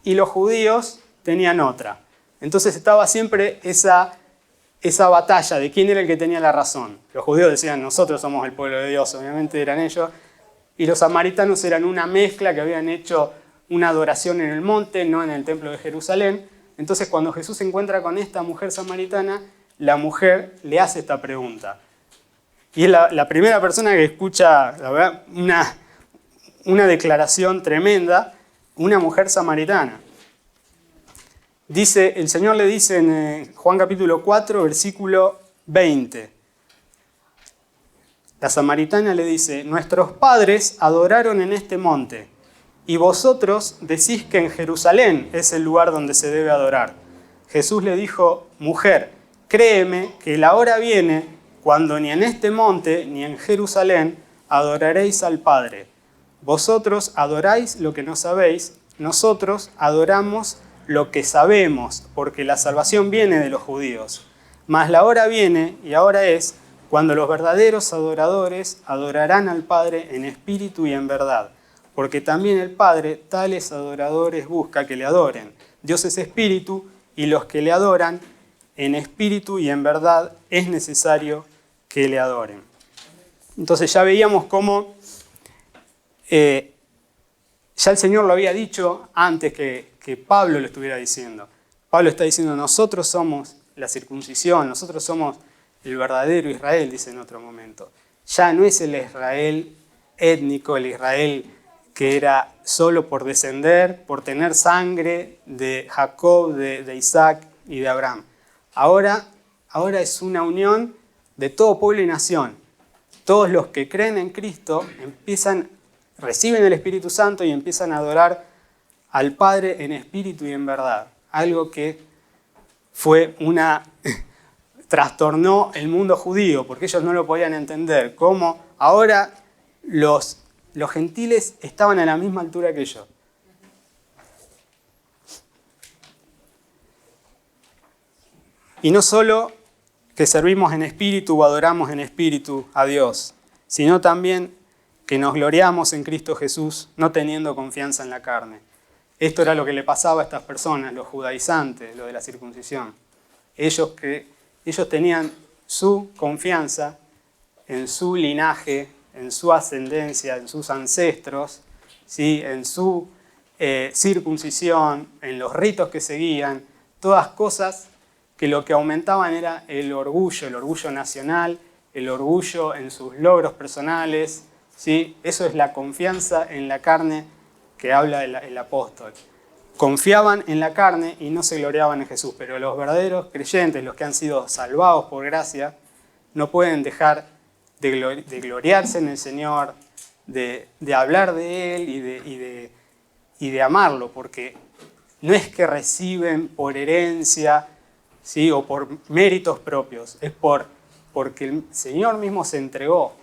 y los judíos tenían otra. Entonces estaba siempre esa batalla de quién era el que tenía la razón. Los judíos decían, nosotros somos el pueblo de Dios, obviamente eran ellos, y los samaritanos eran una mezcla que habían hecho una adoración en el monte, no en el templo de Jerusalén. Entonces cuando Jesús se encuentra con esta mujer samaritana, la mujer le hace esta pregunta. Y es la primera persona que escucha, la verdad, una declaración tremenda, una mujer samaritana. El Señor le dice en Juan capítulo 4, versículo 20. La samaritana le dice, nuestros padres adoraron en este monte, y vosotros decís que en Jerusalén es el lugar donde se debe adorar. Jesús le dijo, mujer, créeme que la hora viene cuando ni en este monte ni en Jerusalén adoraréis al Padre. Vosotros adoráis lo que no sabéis, nosotros adoramos lo que sabemos, porque la salvación viene de los judíos. Mas la hora viene, y ahora es, cuando los verdaderos adoradores adorarán al Padre en espíritu y en verdad, porque también el Padre tales adoradores busca que le adoren. Dios es espíritu, y los que le adoran en espíritu y en verdad es necesario que le adoren. Entonces ya veíamos cómo ya el Señor lo había dicho antes que Pablo lo estuviera diciendo. Pablo está diciendo, nosotros somos la circuncisión, nosotros somos el verdadero Israel, dice en otro momento. Ya no es el Israel étnico, el Israel que era solo por descender, por tener sangre de Jacob, de Isaac y de Abraham. Ahora es una unión de todo pueblo y nación. Todos los que creen en Cristo reciben el Espíritu Santo y empiezan a adorar al Padre en espíritu y en verdad. Algo que trastornó el mundo judío, porque ellos no lo podían entender. Cómo ahora los gentiles estaban a la misma altura que ellos. Y no solo que servimos en espíritu o adoramos en espíritu a Dios, sino también que nos gloriamos en Cristo Jesús, no teniendo confianza en la carne. Esto era lo que le pasaba a estas personas, los judaizantes, lo de la circuncisión. Ellos tenían su confianza en su linaje, en su ascendencia, en sus ancestros, ¿sí? En su circuncisión, en los ritos que seguían, todas cosas que lo que aumentaban era el orgullo nacional, el orgullo en sus logros personales, ¿sí? Eso es la confianza en la carne que habla el apóstol. Confiaban en la carne y no se gloriaban en Jesús, pero los verdaderos creyentes, los que han sido salvados por gracia, no pueden dejar de gloriarse en el Señor, de hablar de Él y de amarlo, porque no es que reciben por herencia, ¿sí? O por méritos propios, es porque el Señor mismo se entregó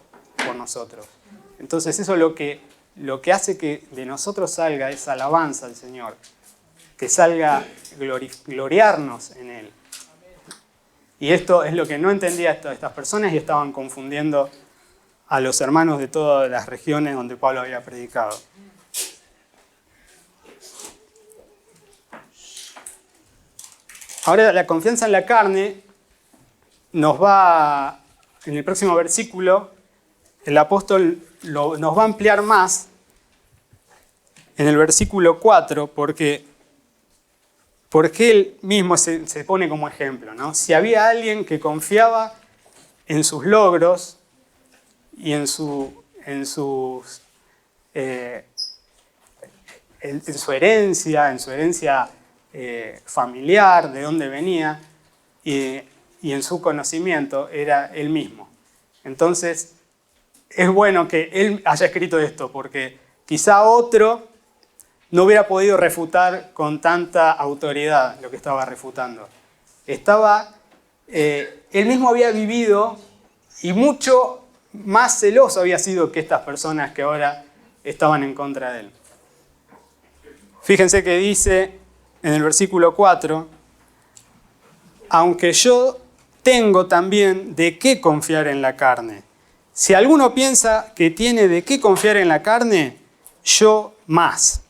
por nosotros. Entonces eso es lo que hace que de nosotros salga esa alabanza al Señor, que salga gloriarnos en Él. Y esto es lo que no entendía estas personas y estaban confundiendo a los hermanos de todas las regiones donde Pablo había predicado. Ahora, la confianza en la carne nos va, en el próximo versículo, el apóstol nos va a ampliar más en el versículo 4, porque él mismo se pone como ejemplo, ¿no? Si había alguien que confiaba en sus logros y en su herencia familiar, de dónde venía, y en su conocimiento, era él mismo. Entonces, es bueno que él haya escrito esto, porque quizá otro no hubiera podido refutar con tanta autoridad lo que estaba refutando. Él mismo había vivido y mucho más celoso había sido que estas personas que ahora estaban en contra de él. Fíjense que dice en el versículo 4, aunque yo tengo también de qué confiar en la carne. Si alguno piensa que tiene de qué confiar en la carne, yo más.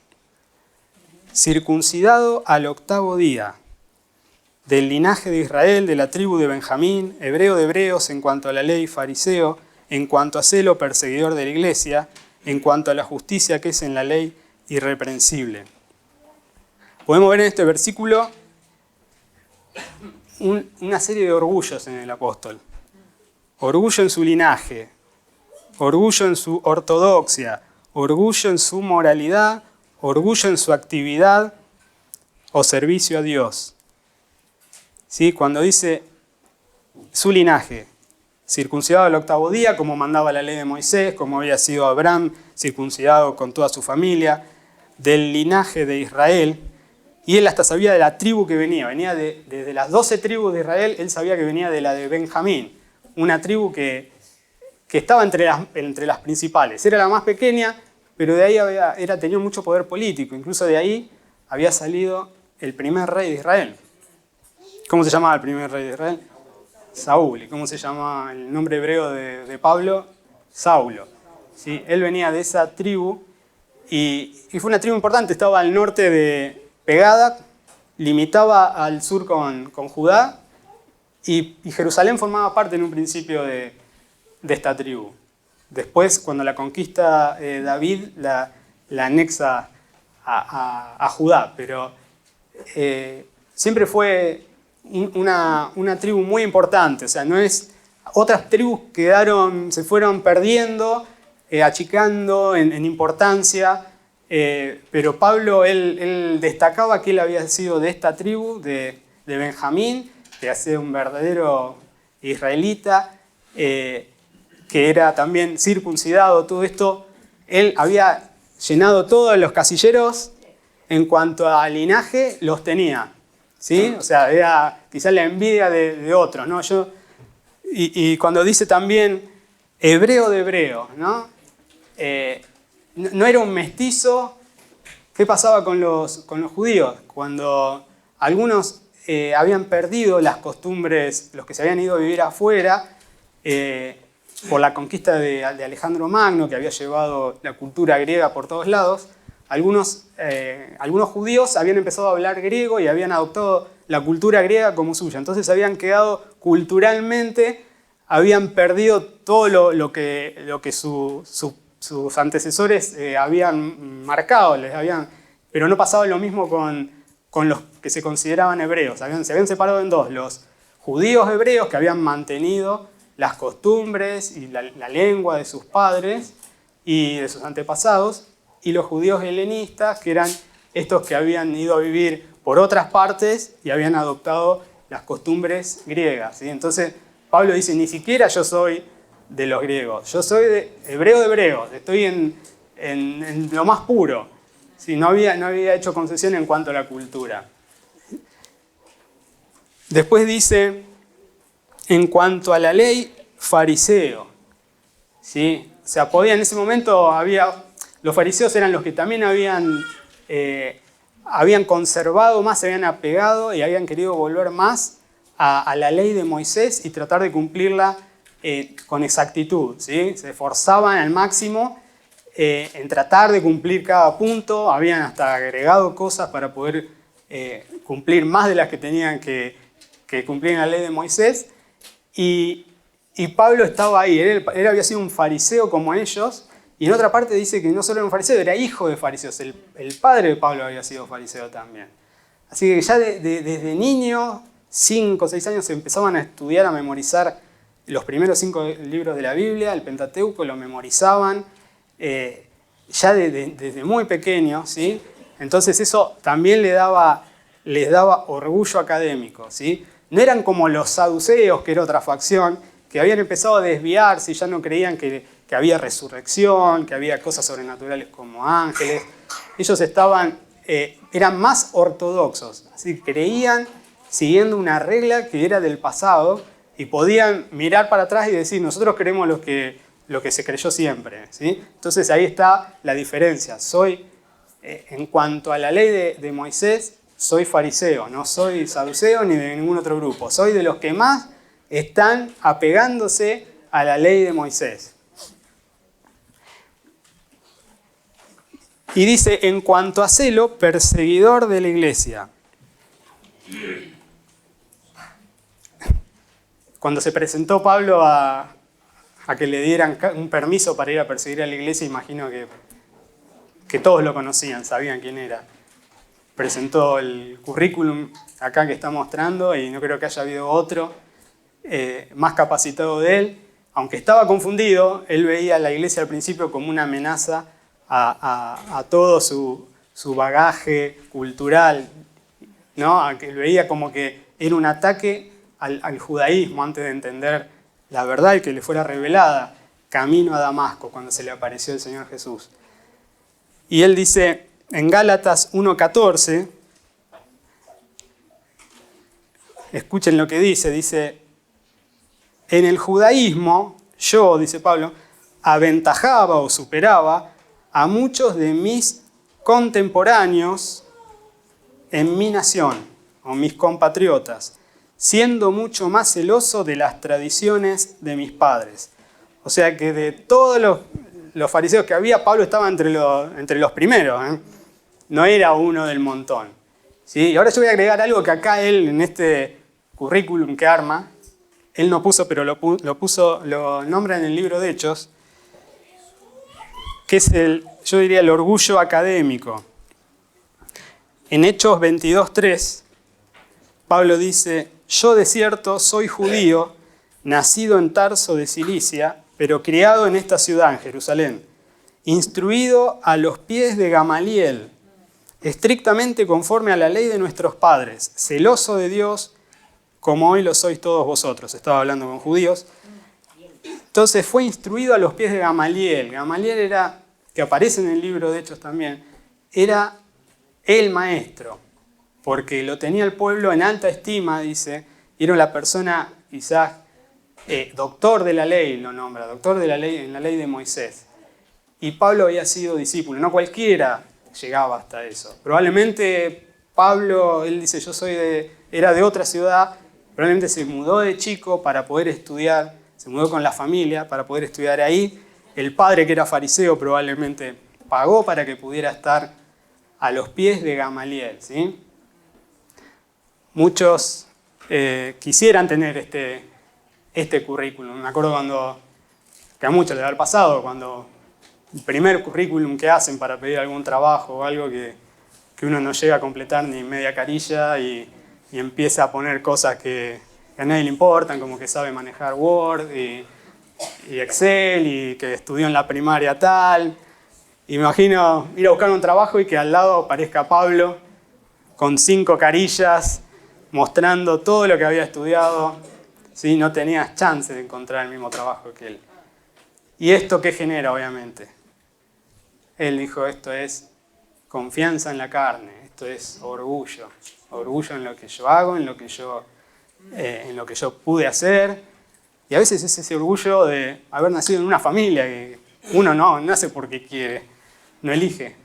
Circuncidado al 8º día, del linaje de Israel, de la tribu de Benjamín, hebreo de hebreos en cuanto a la ley, fariseo, en cuanto a celo, perseguidor de la iglesia, en cuanto a la justicia que es en la ley, irreprensible. Podemos ver en este versículo una serie de orgullos en el apóstol. Orgullo en su linaje, orgullo en su ortodoxia, orgullo en su moralidad, orgullo en su actividad o servicio a Dios. ¿Sí? Cuando dice su linaje, circuncidado al 8º día, como mandaba la ley de Moisés, como había sido Abraham, circuncidado con toda su familia, del linaje de Israel, y él hasta sabía de la tribu que venía desde las 12 tribus de Israel, él sabía que venía de la de Benjamín, una tribu que estaba entre las principales. Era la más pequeña, pero de ahí tenía mucho poder político. Incluso de ahí había salido el primer rey de Israel. ¿Cómo se llamaba el primer rey de Israel? Saúl. ¿Y cómo se llama el nombre hebreo de Pablo? Saulo. ¿Sí? Él venía de esa tribu y fue una tribu importante. Estaba al norte pegada, limitaba al sur con Judá y Jerusalén formaba parte en un principio de esta tribu. Después, cuando la conquista David, la anexa a Judá, pero siempre fue una tribu muy importante. O sea, no es, otras tribus se fueron perdiendo, achicando en importancia, pero Pablo, él destacaba que él había sido de esta tribu, de Benjamín, que había sido un verdadero israelita, que era también circuncidado, todo esto. Él había llenado todos los casilleros en cuanto a linaje, los tenía, ¿sí? O sea, era quizás la envidia de otros, ¿no? Y cuando dice también hebreo de hebreo, ¿no? No era un mestizo. ¿Qué pasaba con los judíos? Cuando algunos habían perdido las costumbres, los que se habían ido a vivir afuera, por la conquista de Alejandro Magno, que había llevado la cultura griega por todos lados. Algunos judíos habían empezado a hablar griego y habían adoptado la cultura griega como suya. Entonces habían quedado culturalmente, habían perdido todo lo que sus antecesores habían marcado, pero no pasaba lo mismo con los que se consideraban hebreos. Se habían separado en dos: los judíos hebreos, que habían mantenido las costumbres y la lengua de sus padres y de sus antepasados, y los judíos helenistas, que eran estos que habían ido a vivir por otras partes y habían adoptado las costumbres griegas, ¿sí? Entonces Pablo dice, ni siquiera yo soy de los griegos, yo soy de hebreos, estoy en lo más puro. ¿Sí? No había hecho concesión en cuanto a la cultura. Después dice, en cuanto a la ley, fariseo. ¿Sí? O sea, en ese momento los fariseos eran los que también habían conservado más, se habían apegado y habían querido volver más a la ley de Moisés y tratar de cumplirla con exactitud, ¿sí? Se esforzaban al máximo en tratar de cumplir cada punto, habían hasta agregado cosas para poder cumplir más de las que tenían que cumplir en la ley de Moisés. Y Pablo estaba ahí, él había sido un fariseo como ellos, y en otra parte dice que no solo era un fariseo, era hijo de fariseos, el padre de Pablo había sido fariseo también. Así que ya desde niño, 5 o 6 años, se empezaban a estudiar, a memorizar los primeros 5 libros de la Biblia, el Pentateuco, lo memorizaban, ya desde muy pequeños, ¿sí? Entonces eso también les daba orgullo académico, ¿sí? No eran como los saduceos, que era otra facción, que habían empezado a desviarse y ya no creían que había resurrección, que había cosas sobrenaturales como ángeles. Ellos eran más ortodoxos, así que creían siguiendo una regla que era del pasado y podían mirar para atrás y decir, nosotros creemos lo que se creyó siempre, ¿sí? Entonces ahí está la diferencia. En cuanto a la ley de Moisés, soy fariseo, no soy saduceo ni de ningún otro grupo. Soy de los que más están apegándose a la ley de Moisés. Y dice, en cuanto a celo, perseguidor de la iglesia. Cuando se presentó Pablo a que le dieran un permiso para ir a perseguir a la iglesia, imagino que todos lo conocían, sabían quién era. Presentó el currículum acá que está mostrando y no creo que haya habido otro más capacitado de él. Aunque estaba confundido, él veía a la iglesia al principio como una amenaza a todo su bagaje cultural, ¿no? A que veía como que era un ataque al judaísmo antes de entender la verdad y que le fuera revelada camino a Damasco cuando se le apareció el Señor Jesús. Y él dice en Gálatas 1:14, escuchen lo que dice, en el judaísmo yo, dice Pablo, aventajaba o superaba a muchos de mis contemporáneos en mi nación, o mis compatriotas, siendo mucho más celoso de las tradiciones de mis padres. O sea que de todos los fariseos que había, Pablo estaba entre los primeros, ¿eh? No era uno del montón, ¿sí? Y ahora yo voy a agregar algo que acá él, en este currículum que arma, él no puso, pero lo nombra en el libro de Hechos, que es yo diría el orgullo académico. En Hechos 22:3, Pablo dice, yo de cierto soy judío, nacido en Tarso de Cilicia, pero criado en esta ciudad, en Jerusalén, instruido a los pies de Gamaliel, estrictamente conforme a la ley de nuestros padres, celoso de Dios, como hoy lo sois todos vosotros. Estaba hablando con judíos. Entonces fue instruido a los pies de Gamaliel. Gamaliel era, que aparece en el libro de Hechos también, era el maestro, porque lo tenía el pueblo en alta estima, dice, y era la persona quizás doctor de la ley, lo nombra, doctor de la ley, en la ley de Moisés. Y Pablo había sido discípulo, no cualquiera llegaba hasta eso. Probablemente Pablo, él dice, era de otra ciudad, probablemente se mudó de chico para poder estudiar, se mudó con la familia para poder estudiar ahí. El padre, que era fariseo, probablemente pagó para que pudiera estar a los pies de Gamaliel, ¿sí? Muchos quisieran tener este currículum. Me acuerdo que a muchos les va a haber pasado, cuando el primer currículum que hacen para pedir algún trabajo o algo que uno no llega a completar ni media carilla y empieza a poner cosas que a nadie le importan, como que sabe manejar Word y Excel y que estudió en la primaria tal. Y me imagino ir a buscar un trabajo y que al lado aparezca Pablo con 5 carillas mostrando todo lo que había estudiado. ¿Sí? No tenías chance de encontrar el mismo trabajo que él. ¿Y esto qué genera, obviamente? Él dijo, esto es confianza en la carne, esto es orgullo. Orgullo en lo que yo hago, en lo que yo pude hacer. Y a veces es ese orgullo de haber nacido en una familia que uno no nace porque quiere, no elige.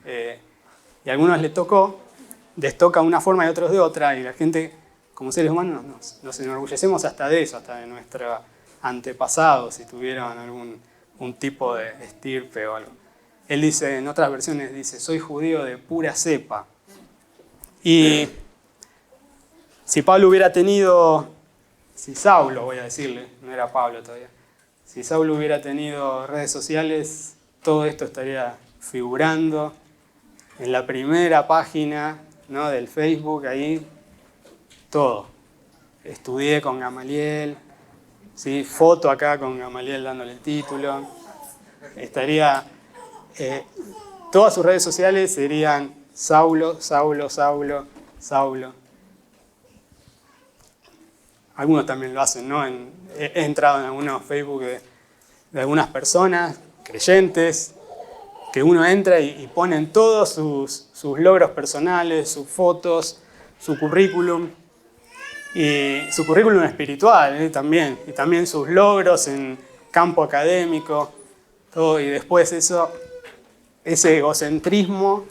Y a algunos les toca de una forma y a otros de otra. Y la gente, como seres humanos, nos enorgullecemos hasta de eso, hasta de nuestros antepasados, si tuvieron algún tipo de estirpe o algo. Él dice, en otras versiones dice, soy judío de pura cepa. Y si Saulo, voy a decirle, no era Pablo todavía, si Saulo hubiera tenido redes sociales, todo esto estaría figurando en la primera página, ¿no?, del Facebook, ahí, todo. Estudié con Gamaliel, ¿sí? Foto acá con Gamaliel dándole el título. Estaría, todas sus redes sociales serían Saulo, Saulo, Saulo, Saulo. Algunos también lo hacen, ¿no? He entrado en algunos Facebook de algunas personas, creyentes, que uno entra y ponen todos sus logros personales, sus fotos, su currículum, y su currículum espiritual también, y también sus logros en campo académico, todo, y después ese egocentrismo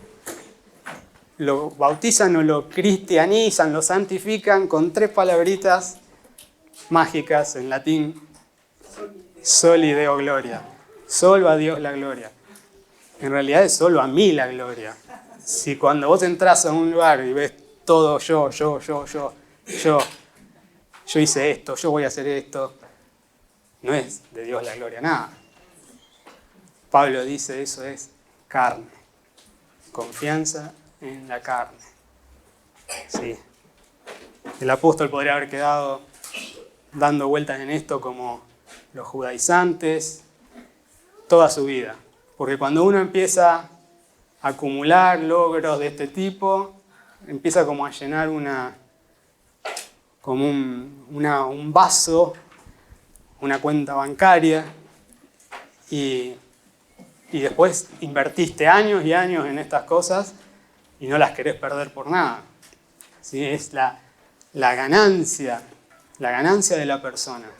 lo bautizan o lo cristianizan, lo santifican con 3 palabritas mágicas en latín: Soli Deo Gloria. Solo a Dios la gloria. En realidad es solo a mí la gloria. Si cuando vos entras a un lugar y ves todo yo hice esto, yo voy a hacer esto, no es de Dios la gloria, nada. Pablo dice, eso es carne. Confianza en la carne. Sí. El apóstol podría haber quedado dando vueltas en esto como los judaizantes toda su vida. Porque cuando uno empieza a acumular logros de este tipo, empieza como a llenar un vaso, una cuenta bancaria, y después invertiste años y años en estas cosas y no las querés perder por nada. ¿Sí? Es la ganancia de la persona.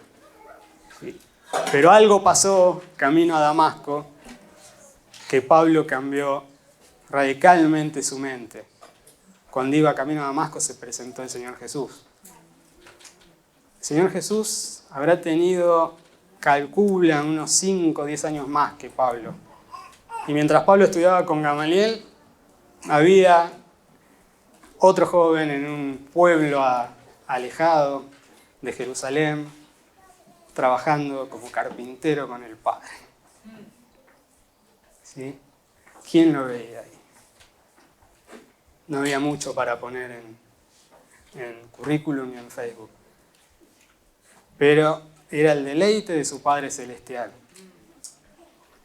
¿Sí? Pero algo pasó camino a Damasco que Pablo cambió radicalmente su mente. Cuando iba camino a Damasco se presentó el Señor Jesús. El Señor Jesús habrá tenido, calculan, unos 5 o 10 años más que Pablo. Y mientras Pablo estudiaba con Gamaliel, había otro joven en un pueblo alejado de Jerusalén, trabajando como carpintero con el Padre. ¿Sí? ¿Quién lo veía ahí? No había mucho para poner en currículum y en Facebook. Pero era el deleite de su Padre Celestial.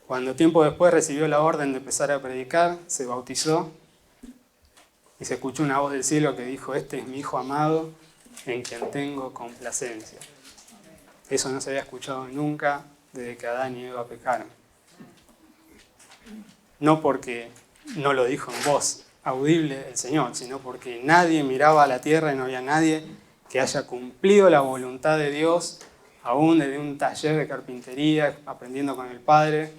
Cuando tiempo después recibió la orden de empezar a predicar, se bautizó y se escuchó una voz del cielo que dijo: este es mi Hijo amado, en quien tengo complacencia. Eso no se había escuchado nunca desde que Adán y Eva pecaron. No porque no lo dijo en voz audible el Señor, sino porque nadie miraba a la tierra y no había nadie que haya cumplido la voluntad de Dios, aún desde un taller de carpintería, aprendiendo con el Padre.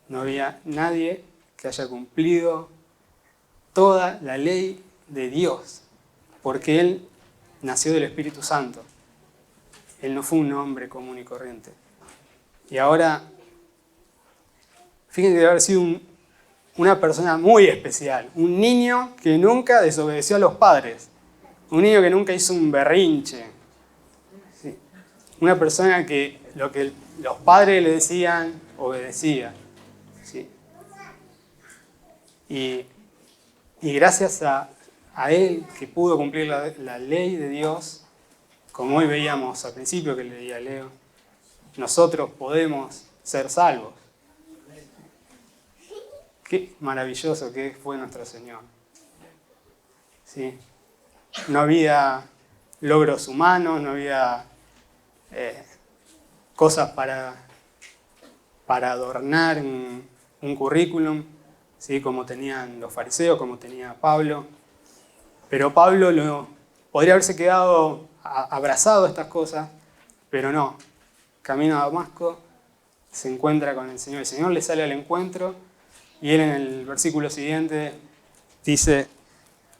No había nadie que haya cumplido toda la ley de Dios, porque Él nació del Espíritu Santo. Él no fue un hombre común y corriente. Y ahora, fíjense que debe haber sido una persona muy especial, un niño que nunca desobedeció a los padres, un niño que nunca hizo un berrinche, ¿sí? Una persona que lo que los padres le decían, obedecía, ¿sí? Y gracias a él que pudo cumplir la ley de Dios, como hoy veíamos al principio que leía Leo, nosotros podemos ser salvos. Qué maravilloso que fue nuestro Señor. ¿Sí? No había logros humanos, no había cosas para adornar un currículum, ¿sí? Como tenían los fariseos, como tenía Pablo. Pero Pablo podría haberse quedado abrazado a estas cosas, pero no. Camino a Damasco, se encuentra con el Señor le sale al encuentro, y él en el versículo siguiente dice: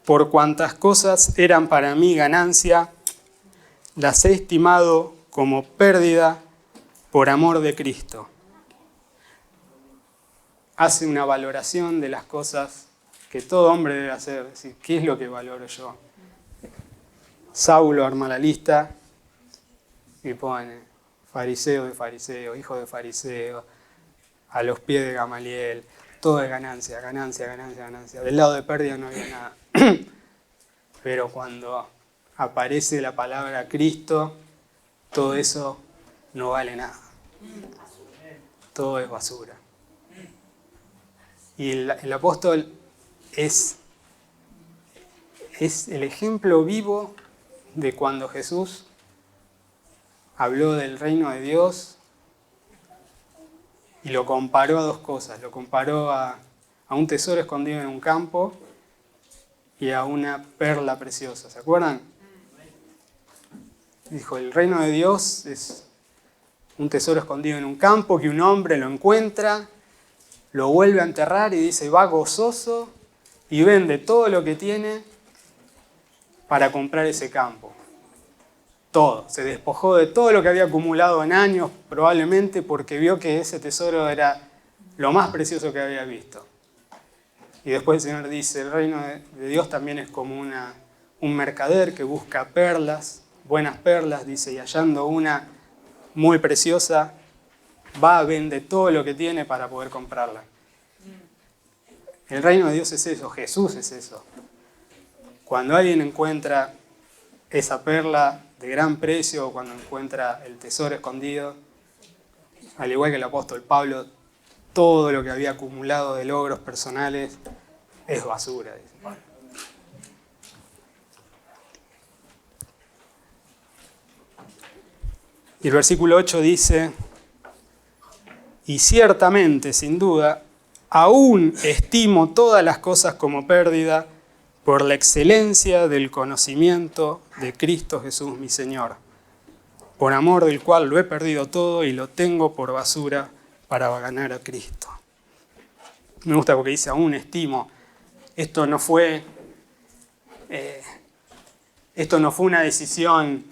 por cuantas cosas eran para mí ganancia, las he estimado como pérdida por amor de Cristo. Hace una valoración de las cosas que todo hombre debe hacer. Es decir, ¿qué es lo que valoro yo? Saulo arma la lista y pone fariseo de fariseo, hijo de fariseo, a los pies de Gamaliel. Todo es ganancia, ganancia, ganancia, ganancia. Del lado de pérdida no había nada. Pero cuando aparece la palabra Cristo, todo eso no vale nada. Todo es basura. Y el apóstol es el ejemplo vivo de cuando Jesús habló del reino de Dios y lo comparó a dos cosas. Lo comparó a un tesoro escondido en un campo y a una perla preciosa. ¿Se acuerdan? Dijo, el reino de Dios es un tesoro escondido en un campo que un hombre lo encuentra, lo vuelve a enterrar y dice, va gozoso y vende todo lo que tiene para comprar ese campo. Todo. Se despojó de todo lo que había acumulado en años, probablemente porque vio que ese tesoro era lo más precioso que había visto. Y después el Señor dice, el reino de Dios también es como un mercader que busca perlas, buenas perlas, dice, y hallando una muy preciosa, va, vende todo lo que tiene para poder comprarla. El reino de Dios es eso, Jesús es eso. Cuando alguien encuentra esa perla de gran precio, o cuando encuentra el tesoro escondido, al igual que el apóstol Pablo, todo lo que había acumulado de logros personales es basura, dice. Y el versículo 8 dice, y ciertamente, sin duda, aún estimo todas las cosas como pérdida por la excelencia del conocimiento de Cristo Jesús mi Señor, por amor del cual lo he perdido todo y lo tengo por basura para ganar a Cristo. Me gusta porque dice, aún estimo. Esto no fue una decisión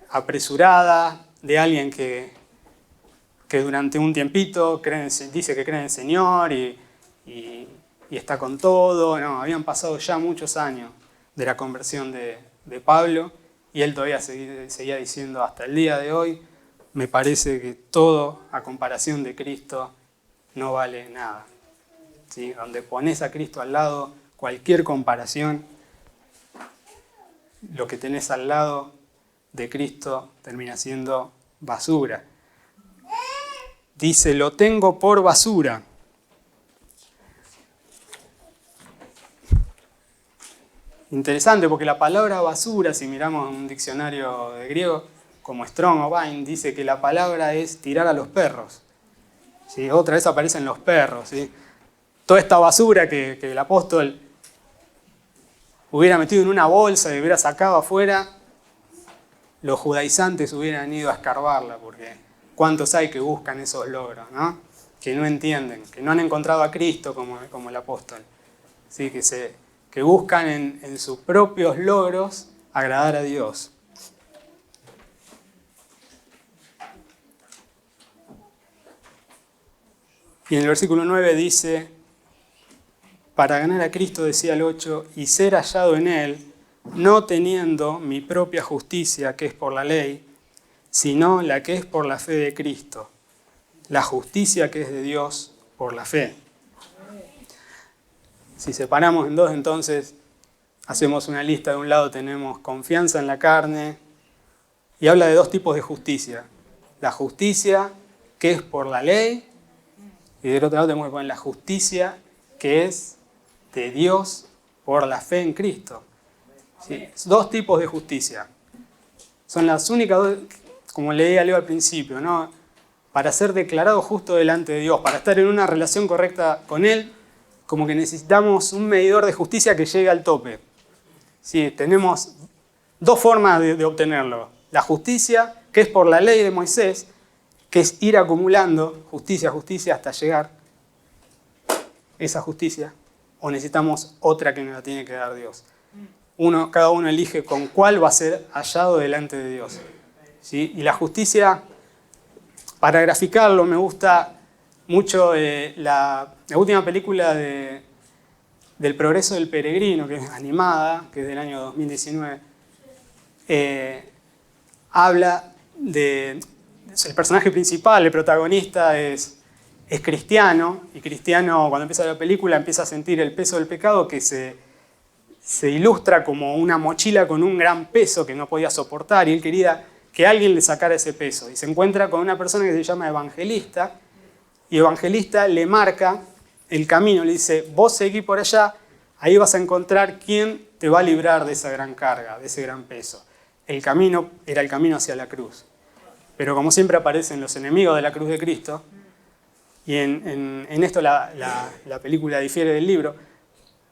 apresurada de alguien que durante un tiempito dice que cree en el Señor y está con todo. No, habían pasado ya muchos años de la conversión de Pablo y él todavía seguía diciendo hasta el día de hoy, me parece que todo a comparación de Cristo no vale nada. ¿Sí? Donde pones a Cristo al lado, cualquier comparación, lo que tenés al lado de Cristo termina siendo basura. Dice, lo tengo por basura. Interesante porque la palabra basura, si miramos un diccionario de griego como Strong o Vine, dice que la palabra es tirar a los perros. ¿Sí? Otra vez aparecen los perros. ¿Sí? Toda esta basura que el apóstol hubiera metido en una bolsa y hubiera sacado afuera, los judaizantes hubieran ido a escarbarla, porque ¿cuántos hay que buscan esos logros, ¿no? Que no entienden, que no han encontrado a Cristo como el apóstol, ¿sí? que que buscan en sus propios logros agradar a Dios. Y en el versículo 9 dice, para ganar a Cristo, decía el 8, y ser hallado en Él, no teniendo mi propia justicia, que es por la ley, sino la que es por la fe de Cristo, la justicia que es de Dios por la fe. Si separamos en dos, entonces hacemos una lista. De un lado tenemos confianza en la carne, y habla de dos tipos de justicia. La justicia que es por la ley, y del otro lado tenemos que poner la justicia que es de Dios por la fe en Cristo. ¿Sí? Dos tipos de justicia. Son las únicas dos, como leía Leo al principio, ¿no? Para ser declarado justo delante de Dios, para estar en una relación correcta con Él, como que necesitamos un medidor de justicia que llegue al tope. ¿Sí? Tenemos dos formas de obtenerlo. La justicia, que es por la ley de Moisés, que es ir acumulando justicia hasta llegar esa justicia, o necesitamos otra que nos la tiene que dar Dios. Cada uno elige con cuál va a ser hallado delante de Dios. ¿Sí? Y la justicia, para graficarlo, me gusta mucho la última película del progreso del peregrino, que es animada, que es del año 2019, habla de... El personaje principal, el protagonista, es cristiano, y cristiano, cuando empieza la película, empieza a sentir el peso del pecado, que se ilustra como una mochila con un gran peso que no podía soportar, y él quería que alguien le sacara ese peso. Y se encuentra con una persona que se llama Evangelista, y Evangelista le marca el camino, le dice, vos seguí por allá, ahí vas a encontrar quién te va a librar de esa gran carga, de ese gran peso. El camino era el camino hacia la cruz. Pero como siempre aparecen los enemigos de la cruz de Cristo, y en esto la película difiere del libro,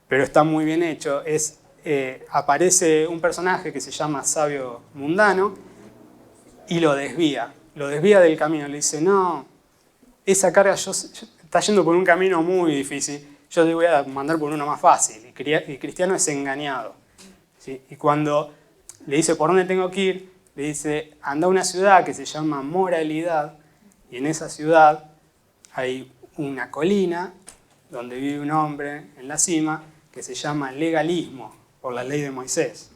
pero está muy bien hecho, aparece un personaje que se llama Sabio Mundano y lo desvía del camino. Le dice, no, esa carga está yendo por un camino muy difícil, yo te voy a mandar por uno más fácil. Y Cristiano es engañado. ¿Sí? Y cuando le dice por dónde tengo que ir, le dice, anda a una ciudad que se llama Moralidad, y en esa ciudad hay una colina donde vive un hombre en la cima que se llama Legalismo, por la ley de Moisés.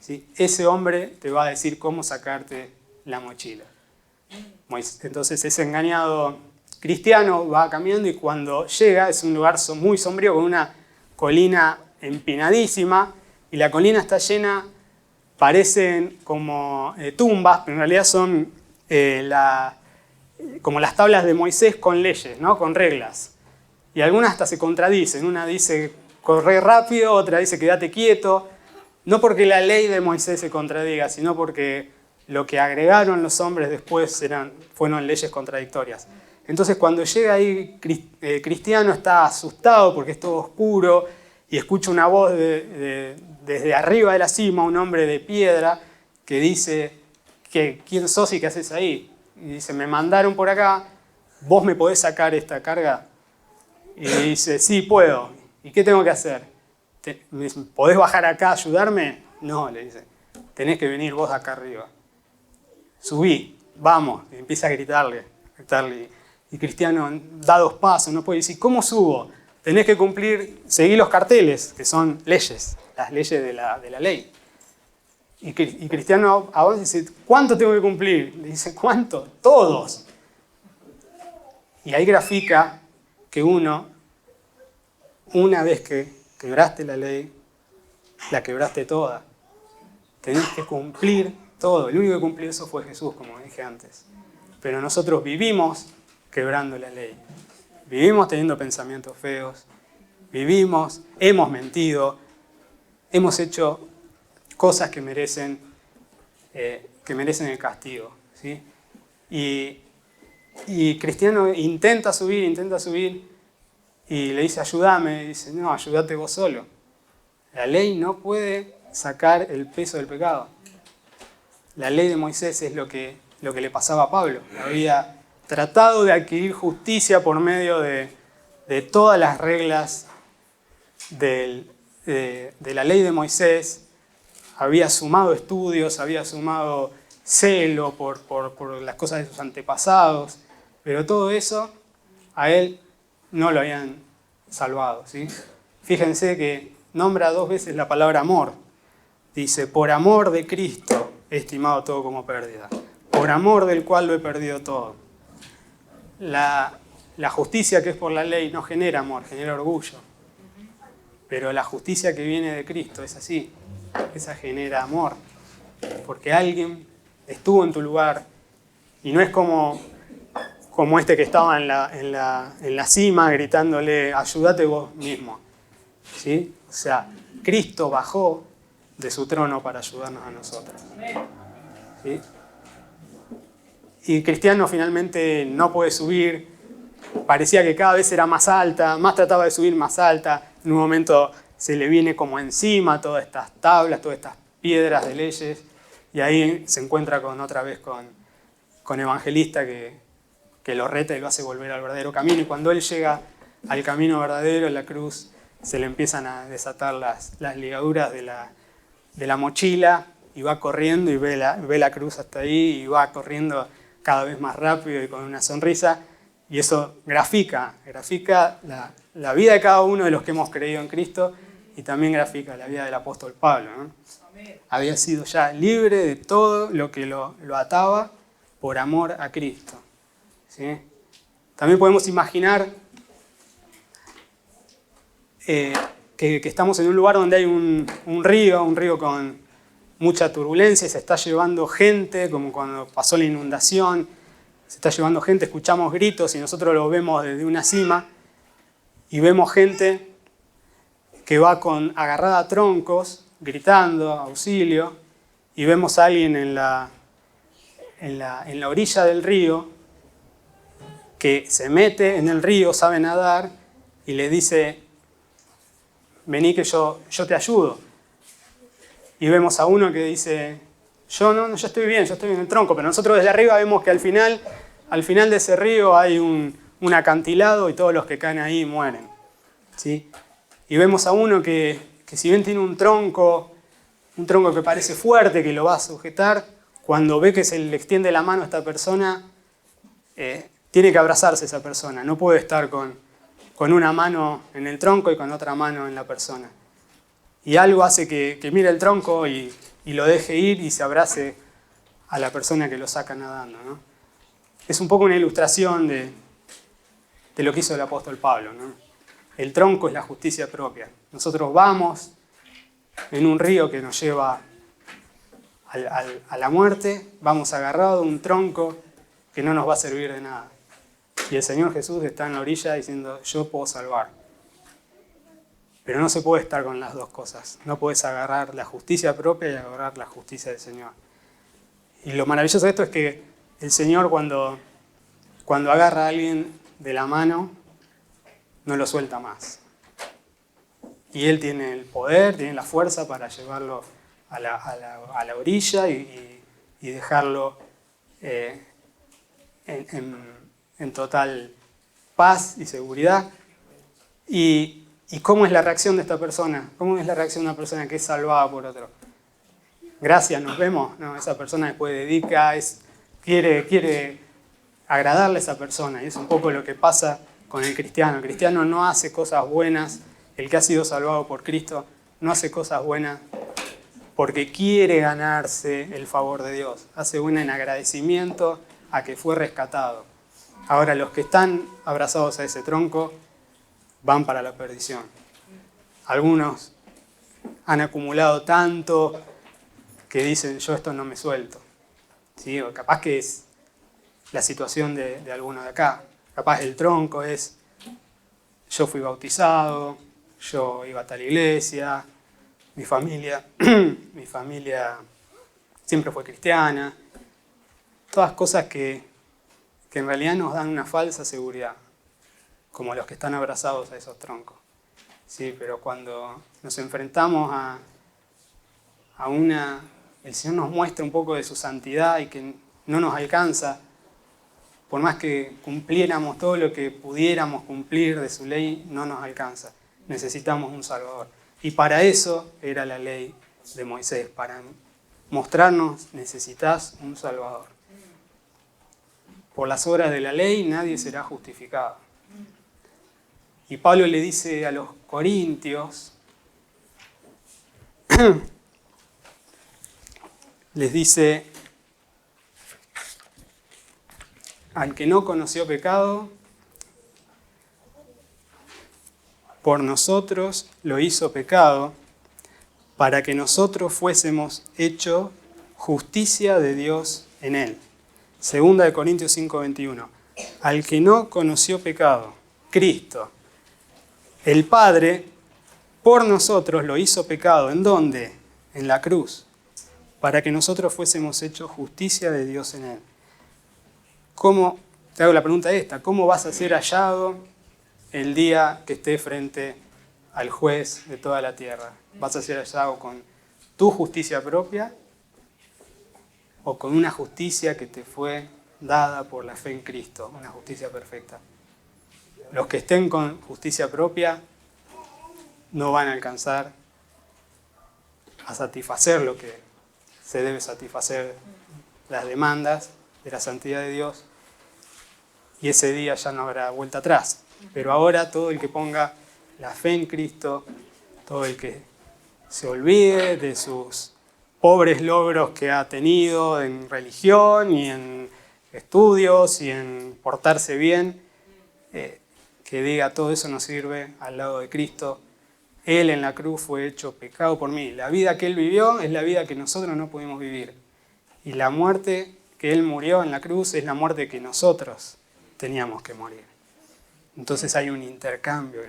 ¿Sí? Ese hombre te va a decir cómo sacarte la mochila. Entonces ese engañado cristiano va caminando, y cuando llega es un lugar muy sombrío con una colina empinadísima, y la colina está llena, parecen como tumbas, pero en realidad son como las tablas de Moisés con leyes, ¿no? Con reglas. Y algunas hasta se contradicen. Una dice corre rápido, otra dice quédate quieto. No porque la ley de Moisés se contradiga, sino porque lo que agregaron los hombres después fueron leyes contradictorias. Entonces cuando llega ahí, Cristiano está asustado porque es todo oscuro, y escucha una voz desde arriba de la cima, un hombre de piedra, que dice, ¿quién sos y qué haces ahí? Y dice, me mandaron por acá, ¿vos me podés sacar esta carga? Y dice, sí, puedo. ¿Y qué tengo que hacer? ¿Podés bajar acá a ayudarme? No, le dice, tenés que venir vos acá arriba. Subí, vamos. Y empieza a gritarle. Y Cristiano da 2 pasos, no puede decir, ¿cómo subo? Tenés que seguir los carteles, que son leyes, las leyes de la ley. Y Cristiano ahora dice, ¿cuánto tengo que cumplir? Le dice, ¿cuánto? Todos. Y ahí grafica que una vez que quebraste la ley, la quebraste toda. Tenés que cumplir todo. El único que cumplió eso fue Jesús, como dije antes. Pero nosotros vivimos quebrando la ley. Vivimos teniendo pensamientos feos. Hemos mentido. Hemos hecho cosas que merecen el castigo. ¿Sí? Y Cristiano intenta subir, y le dice, ayúdame. Y dice, no, ayúdate vos solo. La ley no puede sacar el peso del pecado. La ley de Moisés es lo que le pasaba a Pablo. Había tratado de adquirir justicia por medio de todas las reglas del de la ley de Moisés, había sumado estudios, había sumado celo por las cosas de sus antepasados, pero todo eso a él no lo habían salvado, ¿sí? Fíjense que nombra 2 veces la palabra amor. Dice, por amor de Cristo he estimado todo como pérdida, por amor del cual lo he perdido todo. La justicia que es por la ley no genera amor, genera orgullo. Pero la justicia que viene de Cristo es así, esa genera amor. Porque alguien estuvo en tu lugar y no es como este que estaba en la cima gritándole, ayúdate vos mismo. ¿Sí? O sea, Cristo bajó de su trono para ayudarnos a nosotros. ¿Sí? Y el cristiano finalmente no puede subir, parecía que cada vez era más alta, más trataba de subir más alta, en un momento se le viene como encima todas estas tablas, todas estas piedras de leyes, y ahí se encuentra otra vez con Evangelista que lo reta y lo hace volver al verdadero camino, y cuando él llega al camino verdadero, en la cruz, se le empiezan a desatar las ligaduras de la mochila, y va corriendo y ve la cruz hasta ahí, y va corriendo cada vez más rápido y con una sonrisa, y eso grafica la vida de cada uno de los que hemos creído en Cristo, y también grafica la vida del apóstol Pablo, ¿no? Había sido ya libre de todo lo que lo ataba por amor a Cristo, ¿sí? También podemos imaginar que estamos en un lugar donde hay un río con mucha turbulencia, y se está llevando gente, como cuando pasó la inundación, se está llevando gente, escuchamos gritos y nosotros lo vemos desde una cima, y vemos gente que va agarrada a troncos, gritando, auxilio, y vemos a alguien en la orilla del río que se mete en el río, sabe nadar, y le dice, vení que yo te ayudo. Y vemos a uno que dice, yo estoy bien en el tronco, pero nosotros desde arriba vemos que al final de ese río hay un acantilado y todos los que caen ahí mueren, ¿sí? Y vemos a uno que si bien tiene un tronco que parece fuerte, que lo va a sujetar, cuando ve que se le extiende la mano a esta persona, tiene que abrazarse a esa persona, no puede estar con una mano en el tronco y con otra mano en la persona. Y algo hace que mire el tronco y lo deje ir y se abrace a la persona que lo saca nadando, ¿no? Es un poco una ilustración de lo que hizo el apóstol Pablo, ¿no? El tronco es la justicia propia. Nosotros vamos en un río que nos lleva a la muerte, vamos agarrados a un tronco que no nos va a servir de nada. Y el Señor Jesús está en la orilla diciendo, yo puedo salvar. Pero no se puede estar con las dos cosas. No puedes agarrar la justicia propia y agarrar la justicia del Señor. Y lo maravilloso de esto es que el Señor cuando agarra a alguien de la mano, no lo suelta más. Y Él tiene el poder, tiene la fuerza para llevarlo a la orilla y dejarlo en total paz y seguridad. ¿Y cómo es la reacción de esta persona? ¿Cómo es la reacción de una persona que es salvada por otro? Gracias, nos vemos. No, esa persona después dedica, quiere agradarle a esa persona. Y es un poco lo que pasa con el cristiano. El cristiano no hace cosas buenas. El que ha sido salvado por Cristo no hace cosas buenas porque quiere ganarse el favor de Dios. Hace buena en agradecimiento a que fue rescatado. Ahora, los que están abrazados a ese tronco van para la perdición. Algunos han acumulado tanto que dicen, yo esto no me suelto. ¿Sí? O capaz que es la situación de alguno de acá. Capaz el tronco es, yo fui bautizado, yo iba a tal iglesia, mi familia siempre fue cristiana. Todas cosas que en realidad nos dan una falsa seguridad, como los que están abrazados a esos troncos. Sí, pero cuando nos enfrentamos el Señor nos muestra un poco de su santidad y que no nos alcanza, por más que cumpliéramos todo lo que pudiéramos cumplir de su ley, no nos alcanza. Necesitamos un Salvador. Y para eso era la ley de Moisés, para mostrarnos, necesitas un Salvador. Por las obras de la ley nadie será justificado. Y Pablo le dice a los corintios, les dice, al que no conoció pecado, por nosotros lo hizo pecado, para que nosotros fuésemos hechos justicia de Dios en él. 2 Corintios 5:21. Al que no conoció pecado, Cristo, el Padre, por nosotros lo hizo pecado. ¿En dónde? En la cruz. Para que nosotros fuésemos hechos justicia de Dios en él. ¿Cómo? Te hago la pregunta esta. ¿Cómo vas a ser hallado el día que estés frente al juez de toda la tierra? ¿Vas a ser hallado con tu justicia propia o con una justicia que te fue dada por la fe en Cristo, una justicia perfecta? Los que estén con justicia propia no van a alcanzar a satisfacer lo que se debe satisfacer, las demandas de la santidad de Dios, y ese día ya no habrá vuelta atrás. Pero ahora todo el que ponga la fe en Cristo, todo el que se olvide de sus pobres logros que ha tenido en religión y en estudios y en portarse bien, que diga todo eso no sirve al lado de Cristo. Él en la cruz fue hecho pecado por mí. La vida que Él vivió es la vida que nosotros no pudimos vivir. Y la muerte que Él murió en la cruz es la muerte que nosotros teníamos que morir. Entonces hay un intercambio,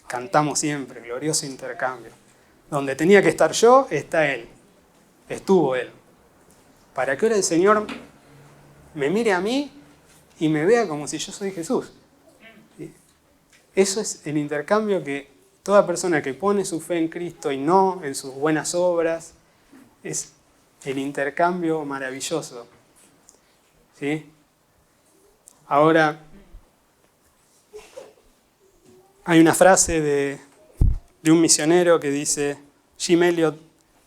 cantamos siempre, glorioso intercambio. Donde tenía que estar yo, está Él. Estuvo Él. Para que ahora el Señor me mire a mí y me vea como si yo soy Jesús. Eso es el intercambio que toda persona que pone su fe en Cristo y no en sus buenas obras, es el intercambio maravilloso. ¿Sí? Ahora, hay una frase de un misionero que dice, Jim Elliot,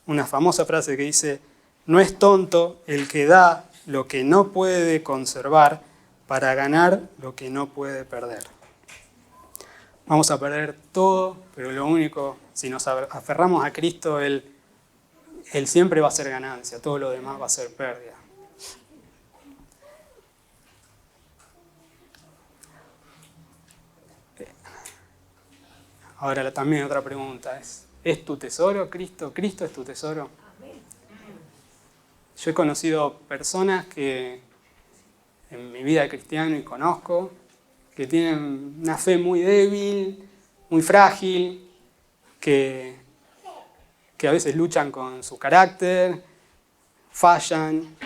una famosa frase que dice, no es tonto el que da lo que no puede conservar para ganar lo que no puede perder. Vamos a perder todo, pero lo único, si nos aferramos a Cristo, Él siempre va a ser ganancia, todo lo demás va a ser pérdida. Ahora también otra pregunta ¿es tu tesoro Cristo? ¿Cristo es tu tesoro? Yo he conocido personas que en mi vida de cristiano y conozco, que tienen una fe muy débil, muy frágil, que a veces luchan con su carácter, fallan,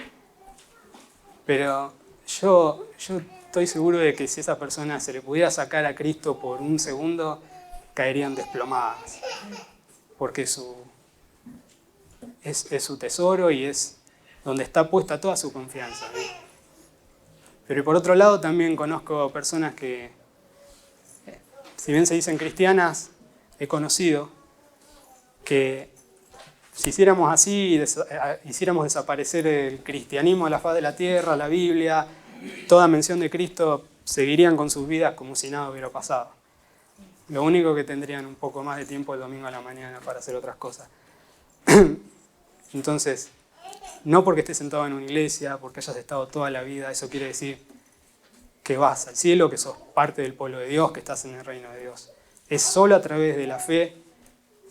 pero yo estoy seguro de que si a esa persona se le pudiera sacar a Cristo por un segundo, caerían desplomadas, porque es su tesoro y es donde está puesta toda su confianza. Pero por otro lado también conozco personas que, si bien se dicen cristianas, he conocido que si hiciéramos así, hiciéramos desaparecer el cristianismo de la faz de la tierra, la Biblia, toda mención de Cristo, seguirían con sus vidas como si nada hubiera pasado. Lo único que tendrían un poco más de tiempo el domingo a la mañana para hacer otras cosas. Entonces, no porque estés sentado en una iglesia, porque hayas estado toda la vida, eso quiere decir que vas al cielo, que sos parte del pueblo de Dios, que estás en el reino de Dios. Es solo a través de la fe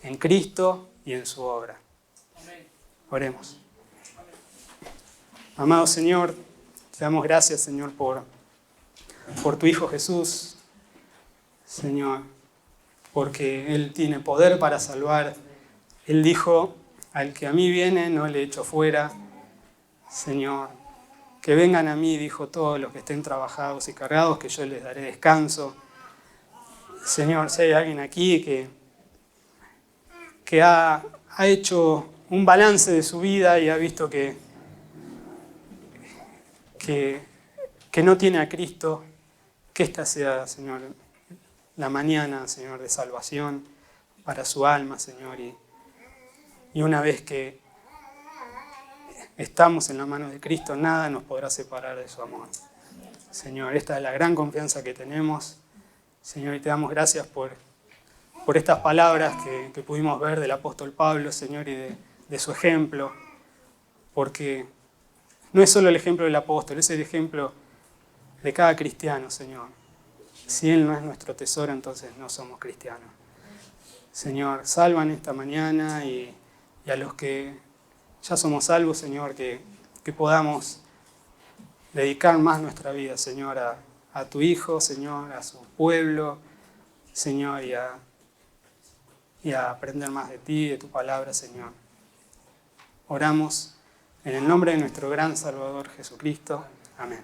en Cristo y en su obra. Oremos. Amado Señor, te damos gracias, Señor, por tu Hijo Jesús, Señor, porque Él tiene poder para salvar. Él dijo, al que a mí viene no le echo fuera. Señor, que vengan a mí, dijo, todos los que estén trabajados y cargados, que yo les daré descanso. Señor, si hay alguien aquí que ha hecho un balance de su vida y ha visto que no tiene a Cristo, que esta sea, Señor, la mañana, Señor, de salvación. para su alma, Señor. Y una vez que estamos en la mano de Cristo, nada nos podrá separar de su amor. Señor, esta es la gran confianza que tenemos. Señor, y te damos gracias por estas palabras que pudimos ver del apóstol Pablo, Señor, y de su ejemplo. Porque no es solo el ejemplo del apóstol, es el ejemplo de cada cristiano, Señor. Si Él no es nuestro tesoro, entonces no somos cristianos. Señor, salva en esta mañana y a los que ya somos salvos, Señor, que podamos dedicar más nuestra vida, Señor, a tu Hijo, Señor, a su pueblo, Señor, y a aprender más de ti, de tu palabra, Señor. Oramos en el nombre de nuestro gran Salvador Jesucristo. Amén.